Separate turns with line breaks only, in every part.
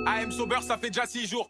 AM sober, ça fait déjà 6 jours.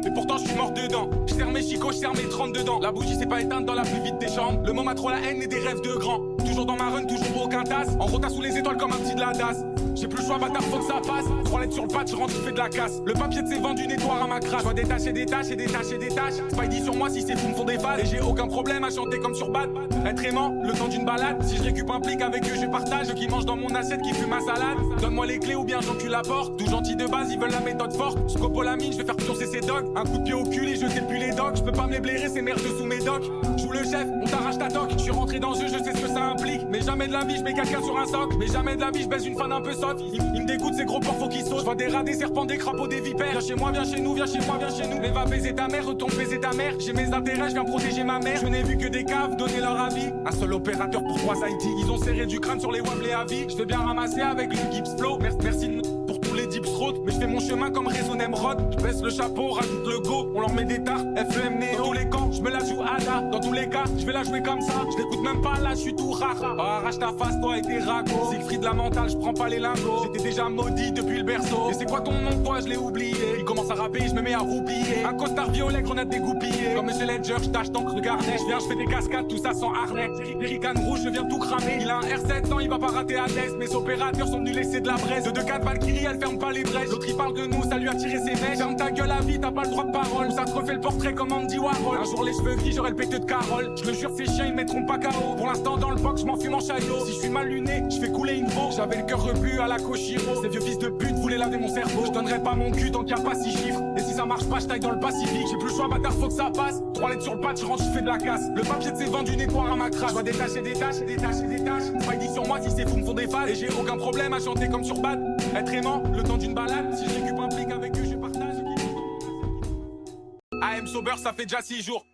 Mais pourtant je suis mort dedans. Je serre mes chicots, je serre mes 30 dedans. La bougie s'est pas éteinte dans la plus vite des chambres. Le moment a trop la haine et des rêves de grands. Toujours dans ma run, toujours aucun tasse. En rota sous les étoiles comme un petit de la DAS. J'ai plus le choix, bâtard, faut que ça passe. 3 lettres sur le patch, je rentre, je fais de la casse. Le papier de ses ventes, du nettoir à ma crache. Je dois détacher des tâches et détacher des tâches. Spidey sur moi si ces fous me font des phases. Et j'ai aucun problème à chanter comme sur Bad. Être aimant, le temps d'une balade. Si je récup un plic avec eux, je partage. Eux qui mangent dans mon assiette, qui fument ma salade. Donne-moi les clés ou bien j'encule la porte. Tout gentil de base, ils veulent la méthode forte. Scopolamine, je vais faire pioncer ces dogs. Un coup de pied au cul et jeter plus les dogs. Je peux pas me les blairer, c'est merde sous mes docs. Joue le chef, on t'arrache ta toque. Je suis rentré dans le jeu, je sais ce que ça implique. Mais jamais de la vie, je mets quelqu'un sur un socle. Mais jamais de la vie, je baisse une fan un peu soft. Il me dégoûte ces gros porcs, faut qu'ils sautent. Je vois des rats, des serpents, des crapauds, des vipères. Viens chez moi, viens chez nous, viens chez moi, viens chez nous. Mais va baiser ta mère, retourne baiser ta mère. J'ai mes intérêts, je viens protéger ma mère. Je n'ai vu que des caves donner leur avis. Un seul opérateur pour 3 IT. Ils ont serré du crâne sur les wables à vie. Je vais bien ramasser avec le Gibbs Flow. Merci pour tous les dips road. Mais je fais mon chemin comme Réseau Nemrod. Je baisse le chapeau, rajoute le go. On leur met des tartes, FEM Néo. Dans tous les camps, je me la joue Ada. Dans tous les cas, je vais la jouer comme ça. Je l'écoute même pas là, je suis tout rare. Oh, arrache ta face, toi et tes ragots. Siegfried la mentale, je prends pas les lingots. J'étais déjà maudit depuis le berceau. Et c'est quoi ton nom, toi, je l'ai oublié. Il commence à rapper, je me mets à roupiller. Un costard violet, grenade dégoupillée. Comme Monsieur Ledger, je tâche tant que regardez. Je viens, je fais des cascades, tout ça sans harnais. Rican rouge, je viens tout cramer. Il a un R700, il va pas rater à test. Mes opérateurs sont venus laisser de la braise. De 2-4 Valkyrie, elle ferme pas les brèches. L'autre il parle de nous, ça lui a tiré ses mèches. Ferme ta gueule à vie, t'as pas le droit de parole. Ça te refait le portrait comme Andy Warhol. Un jour les cheveux gris, j'aurai le péteux de Carole. Je le jure, ces chiens ils mettront pas KO. Pour l'instant dans le box, je m'en fume en chaillot. Si je suis mal luné, je fais couler une veau. J'avais le cœur rebu à la Koshiro. Ces vieux fils de pute voulaient laver mon cerveau. Je donnerai pas mon cul tant qu'il y a pas 6 chiffres. Et si ça marche pas, je taille dans le Pacifique. J'ai plus le choix, bâtard, faut que ça passe. 3 lettres sur le patch, je rentre, je fais de la casse. Le papier de ses ventes, du nettoir à ma crache. Je dois détacher des tâches et détacher des tâches. Spidey sur moi si ces fous me font des phases. Et j'ai aucun problème à chanter comme sur Bad. Être aimant, le temps d'une balade. Si je récup un plic avec eux, je partage. AM sober, ça fait déjà 6 jours.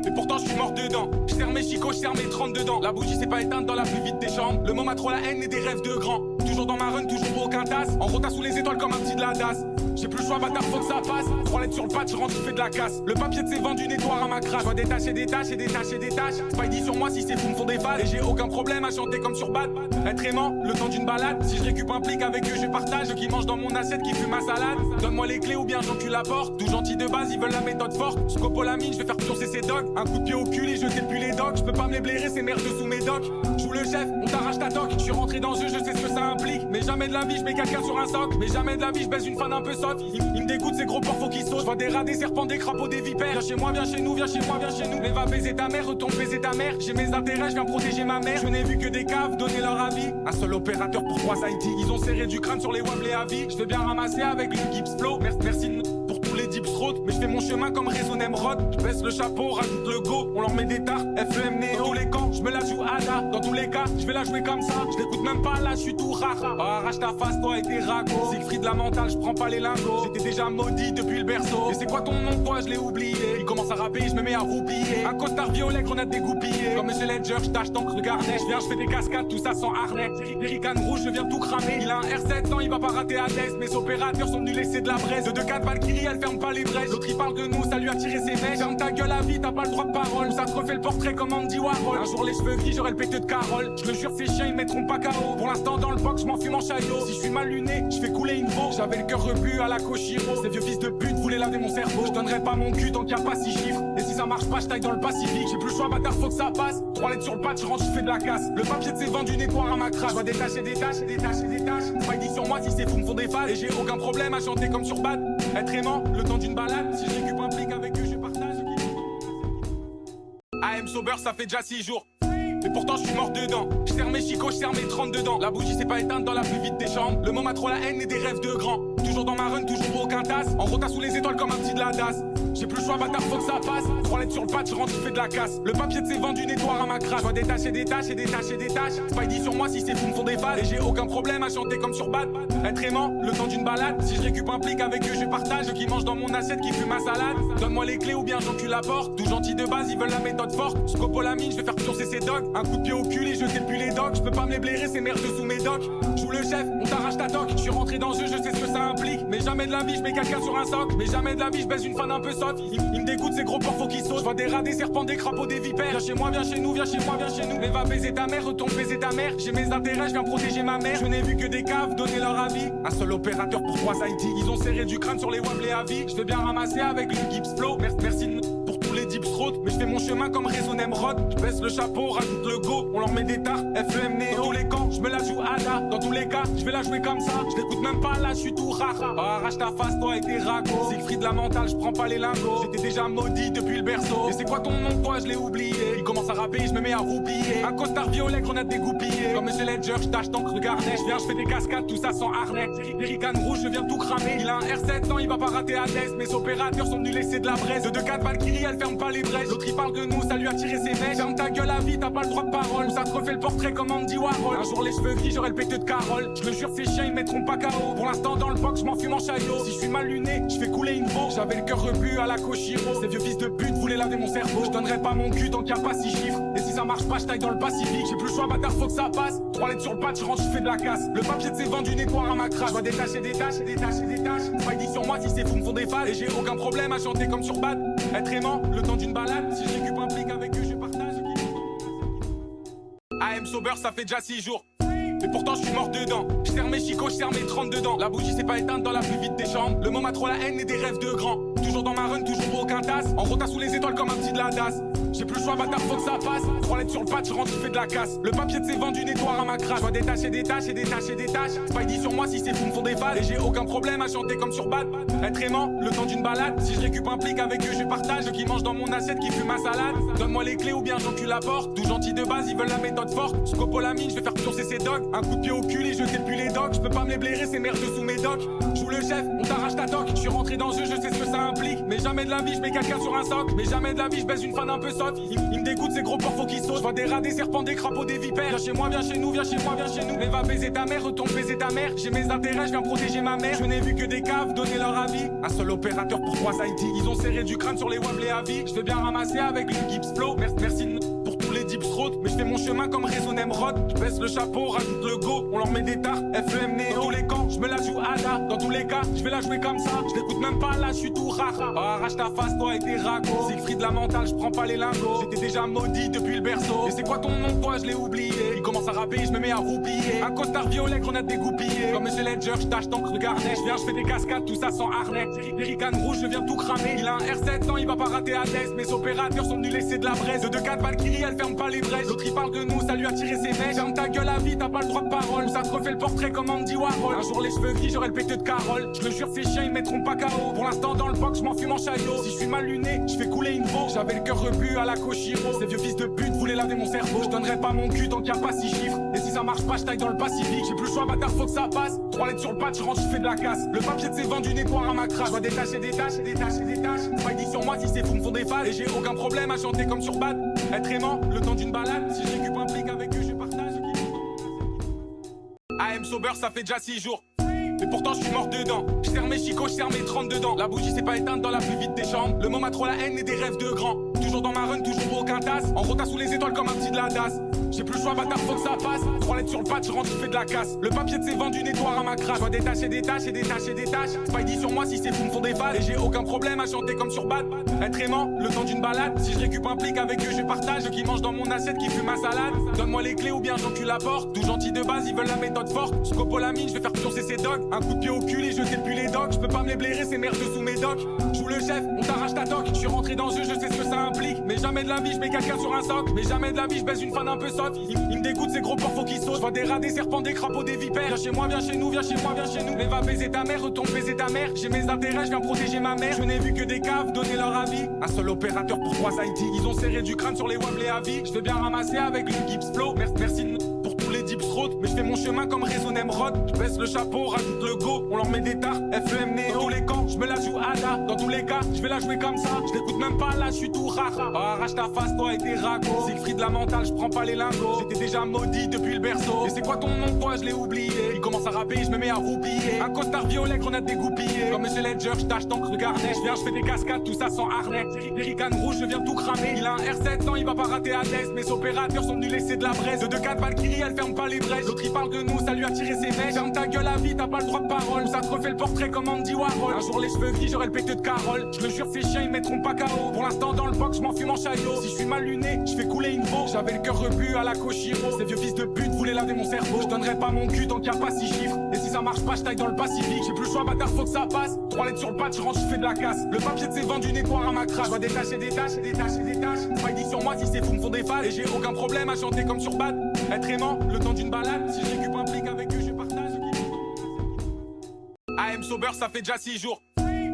Mais pourtant je suis mort dedans. Je serre mes chicots, je serre mes 30 dedans. La bougie s'est pas éteinte dans la plus vite des chambres. Le moment a trop la haine et des rêves de grands. Toujours dans ma run, toujours aucun tasse. En rota sous les étoiles comme un petit de la DAS. J'ai plus le choix, bâtard, faut que ça passe. 3 lettres sur le patch, je rentre, je fais de la casse. Le papier de ses ventes, du nettoir à ma crache. Je dois détacher des tâches et détacher des tâches. Spidey sur moi si ces fous me font des phases. Et j'ai aucun problème à chanter comme sur Bad. Être aimant, le temps d'une balade. Si je récup un plic avec eux, je partage. Eux qui mangent dans mon assiette, qui fument ma salade. Donne-moi les clés ou bien j'encule la porte. Tout gentil de base, ils veulent la méthode forte. Scopolamine, je vais faire pioncer ces dogs. Un coup de pied au cul et jeter plus les dogs. Je peux pas me les blairer, c'est merde sous mes docs. Joue le chef, on t'arrache ta toque. Je suis rentré dans le jeu, je sais ce que ça implique. Mais jamais de la vie, je mets quelqu'un sur un socle. Mais jamais de la vie, je baisse une fan un peu soft. Il me dégoûte ces gros porcs, faut qu'ils sautent. Je vois des rats, des serpents, des crapauds, des vipères. Viens chez moi, viens chez nous, viens chez moi, viens chez nous. Mais va baiser ta mère, retourne baiser ta mère. J'ai mes intérêts, je viens protéger ma mère. Je n'ai vu que des caves donner leur avis. Un seul opérateur pour 3 IT. Ils ont serré du crâne sur les wables à vie. Je vais bien ramasser avec le Gibbs Flow. Merci pour tous les dips road. Mais je fais mon chemin comme Réseau Nemrod. Je baisse le chapeau, rajoute le go. On leur met des tartes, FEM Néo. Dans tous les camps, je me la joue Ada. Dans tous les cas, je vais la jouer comme ça. Je l'écoute même pas là, je suis tout rare. Oh, arrache ta face, toi et tes ragots. Siegfried la mentale, je prends pas les lingots. J'étais déjà maudit depuis le berceau. Et c'est quoi ton nom, toi, je l'ai oublié. Il commence à rapper, je me mets à roupiller. Un costard violet, grenade dégoupillée. Comme Monsieur Ledger, je tâche tant que regardez. Je viens, je fais des cascades, tout ça sans harnais. Rican rouge, je viens tout cramer. Il a un R700, il va pas rater à test. Mes opérateurs sont venus laisser de la braise. De 2-4 Valkyrie, elle ferme pas les brèches. L'autre il parle de nous, ça lui a tiré ses mèches. Ferme ta gueule à vie, t'as pas le droit de parole. Ça te refait le portrait comme Andy Warhol. Un jour les cheveux gris, j'aurai le péteux de Carole. Je le jure, ces chiens ils mettront pas KO. Pour l'instant dans le box, je m'en fume en chaillot. Si je suis mal luné, je fais couler une veau. J'avais le cœur rebu à la Koshiro. Ces vieux fils de pute voulaient laver mon cerveau. Je donnerai pas mon cul tant qu'il y a pas 6 chiffres. Et si ça marche pas, je taille dans le Pacifique. J'ai plus le choix, bâtard, faut que ça passe. 3 lettres sur le patch, je rentre, je fais de la casse. Le papier de ses ventes, du nettoir à ma crache. Je dois détacher des tâches et détacher des tâches. Spidey sur moi si ces fous me font des phases. Et j'ai aucun problème à chanter comme sur Bad. Être aimant, le temps d'une balade. Si je récup un plic avec eux, je partage. AM sober, ça fait déjà 6 jours. Mais pourtant je suis mort dedans. Je serre mes chicots, je serre mes 30 dedans. La bougie s'est pas éteinte dans la plus vite des chambres. Le moment a trop la haine et des rêves de grands. Toujours dans ma run, toujours aucun tasse. En rota sous les étoiles comme un petit de la DAS. J'ai plus le choix, bâtard, faut que ça passe. 3 lettres sur le patch, je rentre, je fais de la casse. Le papier de ses ventes, du nettoir à ma crache. Je dois détacher des tâches et détacher des tâches. Spidey sur moi si ces fous me font des phases. Et j'ai aucun problème à chanter comme sur Bad. Être aimant, le temps d'une balade. Si je récup un plic avec eux, je partage. Eux qui mangent dans mon assiette, qui fument ma salade. Donne-moi les clés ou bien j'encule la porte. Tout gentil de base, ils veulent la méthode forte. Scopolamine, je vais faire pioncer ces dogs. Un coup de pied au cul et jeter plus les dogs. Je peux pas me les blairer, c'est merde sous mes docs. Joue le chef, on t'arrache ta toque. Je suis rentré dans le jeu, je sais ce que ça implique. Mais jamais de la vie, je mets quelqu'un sur un socle. Mais jamais de la vie, je baisse une fan un peu soft. Il me dégoûte ces gros porcs, faut qu'ils sautent. Je vois des rats, des serpents, des crapauds, des vipères. Viens chez moi, viens chez nous, viens chez moi, viens chez nous. Mais va baiser ta mère, retourne baiser ta mère. J'ai mes intérêts, je viens protéger ma mère. Je n'ai vu que des caves donner leur avis. Un seul opérateur pour 3 ID. Ils ont serré du crâne sur les Wablés à vie. Je vais bien ramasser avec le Gibbs Flow. Merci pour tous les dips road. Mais je fais mon chemin comme Réseau Nemrod. Je baisse le chapeau, rajoute le go. On leur met des tartes, FEM Néo. Dans tous les camps, je me la joue Ada. Dans tous les cas, je vais la jouer comme ça. Je t'écoute même pas là, je suis tout rare. Oh, arrache ta face, toi et tes ragots. Siegfried la mentale, je prends pas les lingots. J'étais déjà maudit depuis le berceau. Et c'est quoi ton nom, toi, je l'ai oublié. Il commence à rapper, je me mets à roupiller. Un costard violet, grenade dégoupillée. Comme Monsieur Ledger, je tâche d'encre de garnet. Je viens, je fais des cascades, tout ça sans harnais. Erican rouge, je viens tout cramer. Il a un R700, il va pas rater Hades. Mes opérateurs sont venus laisser de la braise. De 2-4 Valkyrie, elle ferme pas les braises. L'autre il parle de nous, ça lui a tiré ses mecs. Ferme ta gueule à vie, t'as pas le droit de parole. Ça te refait le portrait comme Andy Warhol. Un jour les cheveux gris, j'aurai le péteux de Carole. Je le jure, ces chiens ils mettront pas KO. Pour l'instant dans le box, je m'en fume en chaillot. Si je suis mal luné, je fais couler une veau. J'avais le cœur rebu à la Koshiro. Ces vieux fils de pute voulaient laver mon cerveau. Je donnerai pas mon cul tant qu'il y a pas 6 chiffres. Et si ça marche pas, je taille dans le Pacifique. J'ai plus le choix, bâtard, faut que ça passe. 3 lettres sur le patch, je rentre, je fais de la casse. Le papier de ses vendu nettoie à ma crasse. Je dois détacher des tâches, détacher des tâches. Spidey sur moi si ces fous me font des phases. Et j'ai aucun problème à chanter comme sur Bad. Être aimant, le temps d'une balade. Si je récupère un plic avec eux, je partage. AM sober, ça fait déjà 6 jours. Et pourtant je suis mort dedans. Je serre mes chicots, je serre mes 30 dedans. La bougie s'est pas éteinte dans la plus vite des chambres. Le moment a trop la haine et des rêves de grands. Toujours dans ma run, toujours aucun tasse. En rota sous les étoiles comme un petit de la DAS. J'ai plus le choix, bâtard, faut que ça passe. 3 lettres sur le patch, je rentre, je fais de la casse. Le papier de ses vendus nettoie à ma crasse. Je dois détacher des tâches et détacher des tâches. Spidey sur moi si ces fous me font des phases. Et j'ai aucun problème à chanter comme sur Bad. Être aimant, le temps d'une balade. Si je récupère un plic avec eux, je partage. Eux qui mangent dans mon assiette, qui fument ma salade. Donne-moi les clés ou bien j'encule la porte. Tout gentil de base, ils veulent la méthode forte. Scopolamine, je vais faire pioncer ses dogs. Un coup de pied au cul et jeter depuis les docks. Je peux pas me les blairer, c'est merde sous mes docks. Joue le chef, on t'arrache ta toque. Je suis rentré dans le jeu, je sais ce que ça implique. Mais jamais de la vie, je mets quelqu'un sur un soc. Mais jamais de la vie, je baisse une fan un peu soft. Il me dégoûte ces gros porcs qui sautent. Je vois des rats, des serpents, des crapauds, des vipères. Viens chez moi, viens chez nous, viens chez moi, viens chez nous. Mais va baiser ta mère, retourne baiser ta mère. J'ai mes intérêts, je viens protéger ma mère. Je n'ai vu que des caves donner leur avis. Un seul opérateur pour 3 ID. Ils ont serré du crâne sur les Wablés à vie. Je vais bien ramasser avec le Gibbs Flow. Merci pour tous les dips road. Mais je fais mon chemin comme Réseau Nemrod. Je baisse le chapeau, rajoute le go. On leur met des tartes, FEM Néo. Dans tous les camps, je me la joue Ada. Dans tous les cas, je vais la jouer comme ça. Je t'écoute même pas là, je suis tout rare. Oh, arrache ta face, toi et tes ragots. Siegfried la mentale, je prends pas les lingots. J'étais déjà maudit depuis le berceau. Et c'est quoi ton nom, toi, je l'ai oublié. Il commence à rapper, je me mets à roupiller. Un costard violet, grenade dégoupillée. Comme Monsieur Ledger, je tâche d'encre de garnet. Je viens, je fais des cascades, tout ça sans harnais. Erican rouge, je viens tout cramer. Il a un R700, il va pas rater Hades. Mes opérateurs sont venus laisser de la braise. De 2-4 Valkyrie, elle ferme pas les braises. L'autre il parle de nous, ça lui a tiré ses mecs. Ferme ta gueule à vie, t'as pas le droit de parole. Ça te refait le portrait comme Andy Warhol. Un jour les cheveux gris, j'aurai le péteux de Carole. Je le jure, ces chiens ils mettront pas KO. Pour l'instant dans le box, je m'en fume en chaillot. Si je suis mal luné, je fais couler une veau. J'avais le cœur rebu à la Koshiro. Ces vieux fils de pute voulaient laver mon cerveau. Je donnerai pas mon cul tant qu'il y a pas 6 chiffres. Et si ça marche pas, je taille dans le Pacifique. J'ai plus le choix, bâtard, faut que ça passe. 3 lettres sur le patch, je rentre, je fais de la casse. Le papier de ses vendus nettoie à ma crasse. Je dois détacher des tâches et détacher des tâches. Spidey sur moi si ces fous me font des phases. Et j'ai aucun problème à chanter comme sur Bad. Être aimant, le temps d'une balade. Si je récupère un plic avec eux, je partage. AM sober, ça fait déjà 6 jours. Et pourtant je suis mort dedans. Je serre mes chicots, je serre mes 30 dedans. La bougie s'est pas éteinte dans la plus vite des chambres. Le moment a trop la haine et des rêves de grands. Toujours dans ma run, toujours aucun tasse. En rota sous les étoiles comme un petit de la DAS. J'ai plus le choix, bâtard, faut que ça passe. 3 lettres sur le patch, je rentre, je fais de la casse. Le papier de ses vendus nettoie à ma crasse. Je dois détacher des tâches et détacher des tâches. Spidey sur moi si ces fous me font des phases. Et j'ai aucun problème à chanter comme sur Bad. Être aimant, le temps d'une balade. Si je récupère un plic avec eux, je partage. Eux qui mangent dans mon assiette, qui fument ma salade. Donne-moi les clés ou bien j'encule la porte. Tout gentil de base, ils veulent la méthode forte. Scopolamine, je vais faire pioncer ses dogs. Un coup de pied au cul et jeter depuis les docks. Je peux pas me les blairer, c'est merde sous mes docks. Joue le chef, on t'arrache ta toque. Je suis rentré dans le jeu, je sais ce que ça implique. Mais jamais de la vie, je mets quelqu'un sur un soc. Mais jamais de la vie, je baisse une fan un peu soft. Il me dégoûte ces gros porcs qui sautent. Je vois des rats, des serpents, des crapauds, des vipères. Viens chez moi, viens chez nous, viens chez moi, viens chez nous. Mais va baiser ta mère, retourne baiser ta mère. J'ai mes intérêts, je viens protéger ma mère. Je n'ai vu que des caves donner leur avis. Un seul opérateur pour 3 ID. Ils ont serré du crâne sur les Wablés à vie. Je vais bien ramasser avec le Gibbs Flow. Merci pour tous les dips road. Mais je fais mon chemin comme Réseau Nemrod. Je baisse le chapeau, rajoute le go. On leur met des tartes, FEM Néo. Dans tous les camps, je me la joue Ada. Dans tous les cas, je vais la jouer comme ça. Je t'écoute même pas là, je suis tout rare. Oh, arrache ta face, toi et tes ragots. Siegfried la mentale, je prends pas les lingots. J'étais déjà maudit depuis le berceau. Et c'est quoi ton nom, toi, je l'ai oublié. Il commence à rapper, je me mets à roupiller. Un costard violet, grenade dégoupillée. Comme Monsieur Ledger, je tâche d'encre de garnet. Je viens, je fais des cascades, tout ça sans harnais. Erican rouge, je viens tout cramer. Il a un R700, il va pas rater Hades. Mes opérateurs sont venus laisser de la braise. De 2-4 Valkyrie, elle ferme pas les braises. L'autre il parle de nous, ça lui a tiré ses mecs. Ferme ta gueule à vie, t'as pas le droit de parole. Ça te refait le portrait comme Andy Warhol. Un jour les cheveux gris, j'aurai le péteux de Carole. parole. Je le jure, ces chiens ils mettront pas KO. Pour l'instant dans le box, je m'en fume en chaillot. Si je suis mal luné, je fais couler une veau. J'avais le cœur rebu à la Koshiro. Ces vieux fils de pute voulaient laver mon cerveau. Je donnerai pas mon cul tant qu'il y a pas 6 chiffres. Et si ça marche pas, je taille dans le Pacifique. J'ai plus le choix, bâtard, faut que ça passe. 3 lettres sur le patch, je rentre, je fais de la casse. Le papier de ses vendu nettoie à ma crasse. Je dois détacher des tâches, détacher des tâches. Pas dit sur moi si ces fous me font des phases. Et j'ai aucun problème à chanter comme sur Bad. Être aimant, le temps d'une balade. Si je récupère un plic avec eux, je partage. AM sober, ça fait déjà 6 jours.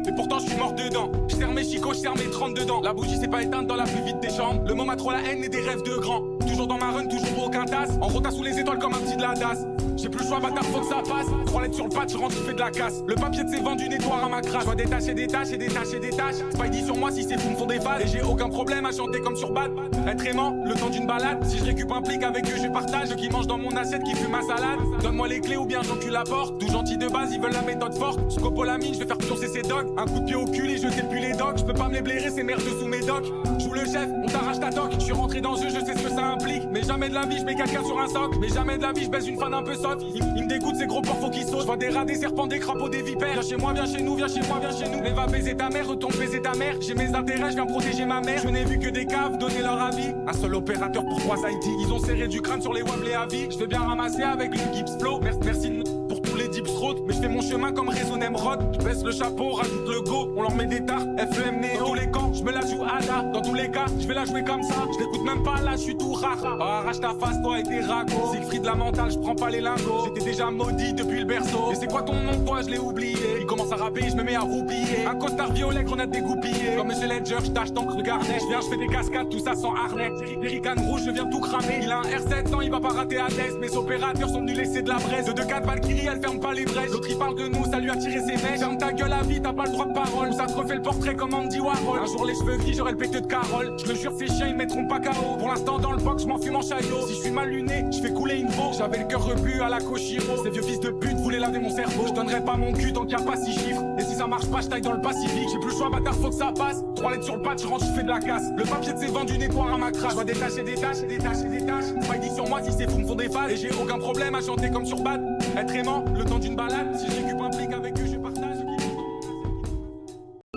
Et pourtant je suis mort dedans. Je serre mes chicots, je serre mes 30 dedans. La bougie s'est pas éteinte dans la plus vite des chambres. Le moment a trop la haine et des rêves de grands. Toujours dans ma run, toujours aucun tasse. En rota sous les étoiles comme un petit de la DAS. J'ai plus le choix, bâtard, faut que ça passe. 3 lettres sur le patch, je rentre, je fais de la casse. Le papier de ses vendus nettoie à ma crasse. Je dois détacher des tâches et détacher des tâches. Spidey sur moi si ces fous me font des phases. Et j'ai aucun problème à chanter comme sur Bad. Être aimant, le temps d'une balade. Si je récupère un plic avec eux, je partage. Eux qui mangent dans mon assiette, qui fument ma salade. Donne-moi les clés ou bien j'encule la porte. Tout gentil de base, ils veulent la méthode forte. Scopolamine, je vais faire pioncer ces dogs. Un coup de pied au cul et jeter depuis les docks. Je peux pas me les blairer, ces merdes sous mes docks. Joue le chef, on t'arrache ta toque. Je suis rentré dans le jeu, je sais ce que ça implique. Mais jamais de la vie, je mets quelqu'un sur un soc. Mais jamais de la vie, je baise une fan un peu soft. Il me dégoûte ces gros porcs qui sautent. Je vois des rats, des serpents, des crapauds, des vipères. Viens chez moi, viens chez nous, viens chez moi, viens chez nous. Mais va baiser ta mère, retourne baiser ta mère. J'ai mes intérêts, je viens protéger ma mère. Je n'ai vu que des caves donner leur avis. Un seul opérateur pour 3 IT. Ils ont serré du crâne sur les wablés à vie. Je vais bien ramasser avec le Gibbs Flow. Merci pour tous les dips road. Mais je fais mon chemin comme Réseau Nemrod. Je baisse le chapeau, rajoute le go. On leur met des tartes, FEM Néo. Dans tous les camps, je me la joue Ada. Dans tous les cas, je vais la jouer comme ça. Je l'écoute même pas là, je suis tout rare. Oh, arrache ta face, toi et tes ragots. Siegfried la mentale, je prends pas les lingots. J'étais déjà maudit depuis le berceau. Et c'est quoi ton nom, toi, je l'ai oublié. Il commence à rapper, je me mets à roupiller. Un costard violet, grenade dégoupillée. Comme Monsieur Ledger, je tâche tant que regardez. Je viens, je fais des cascades, tout ça sans harnais. Jerrycan rouge, je viens tout cramer. Il a un R700, il va pas rater à l'aise. Mes opérateurs sont venus laisser de la braise. De 2-4 Valkyrie, elle ferme pas les brèches. L'autre il parle de nous, ça lui a tiré ses mèches. Ferme ta gueule à vie, t'as pas le droit de parole. Ou ça te refait le portrait comme Andy Warhol. Un jour les cheveux gris, j'aurai le péteux de Carole. Je le jure, ces chiens ils mettront pas KO. Pour l'instant dans le box, je m'en fume en chaillot. Si je suis mal luné, je fais couler une veau. J'avais le cœur rebu à la Koshiro. Ces vieux fils de pute voulaient laver mon cerveau. Je donnerai pas mon cul tant qu'il y a pas 6 chiffres. Et si ça marche pas, je taille dans le Pacifique. J'ai plus le choix, bâtard, faut que ça passe. 3 lettres sur le patch, je rentre, je fais de la casse. Le papier de ses vendus nettoie à ma crasse. Je dois détacher des tâches, détacher des tâches. Spidey sur moi si ces fous me font des phases. Et j'ai aucun problème à chanter comme sur Bad. Être aimant, le temps d'une balade. Si je récupère un plic avec eux, je partage.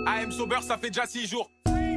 AM sober, ça fait déjà 6 jours.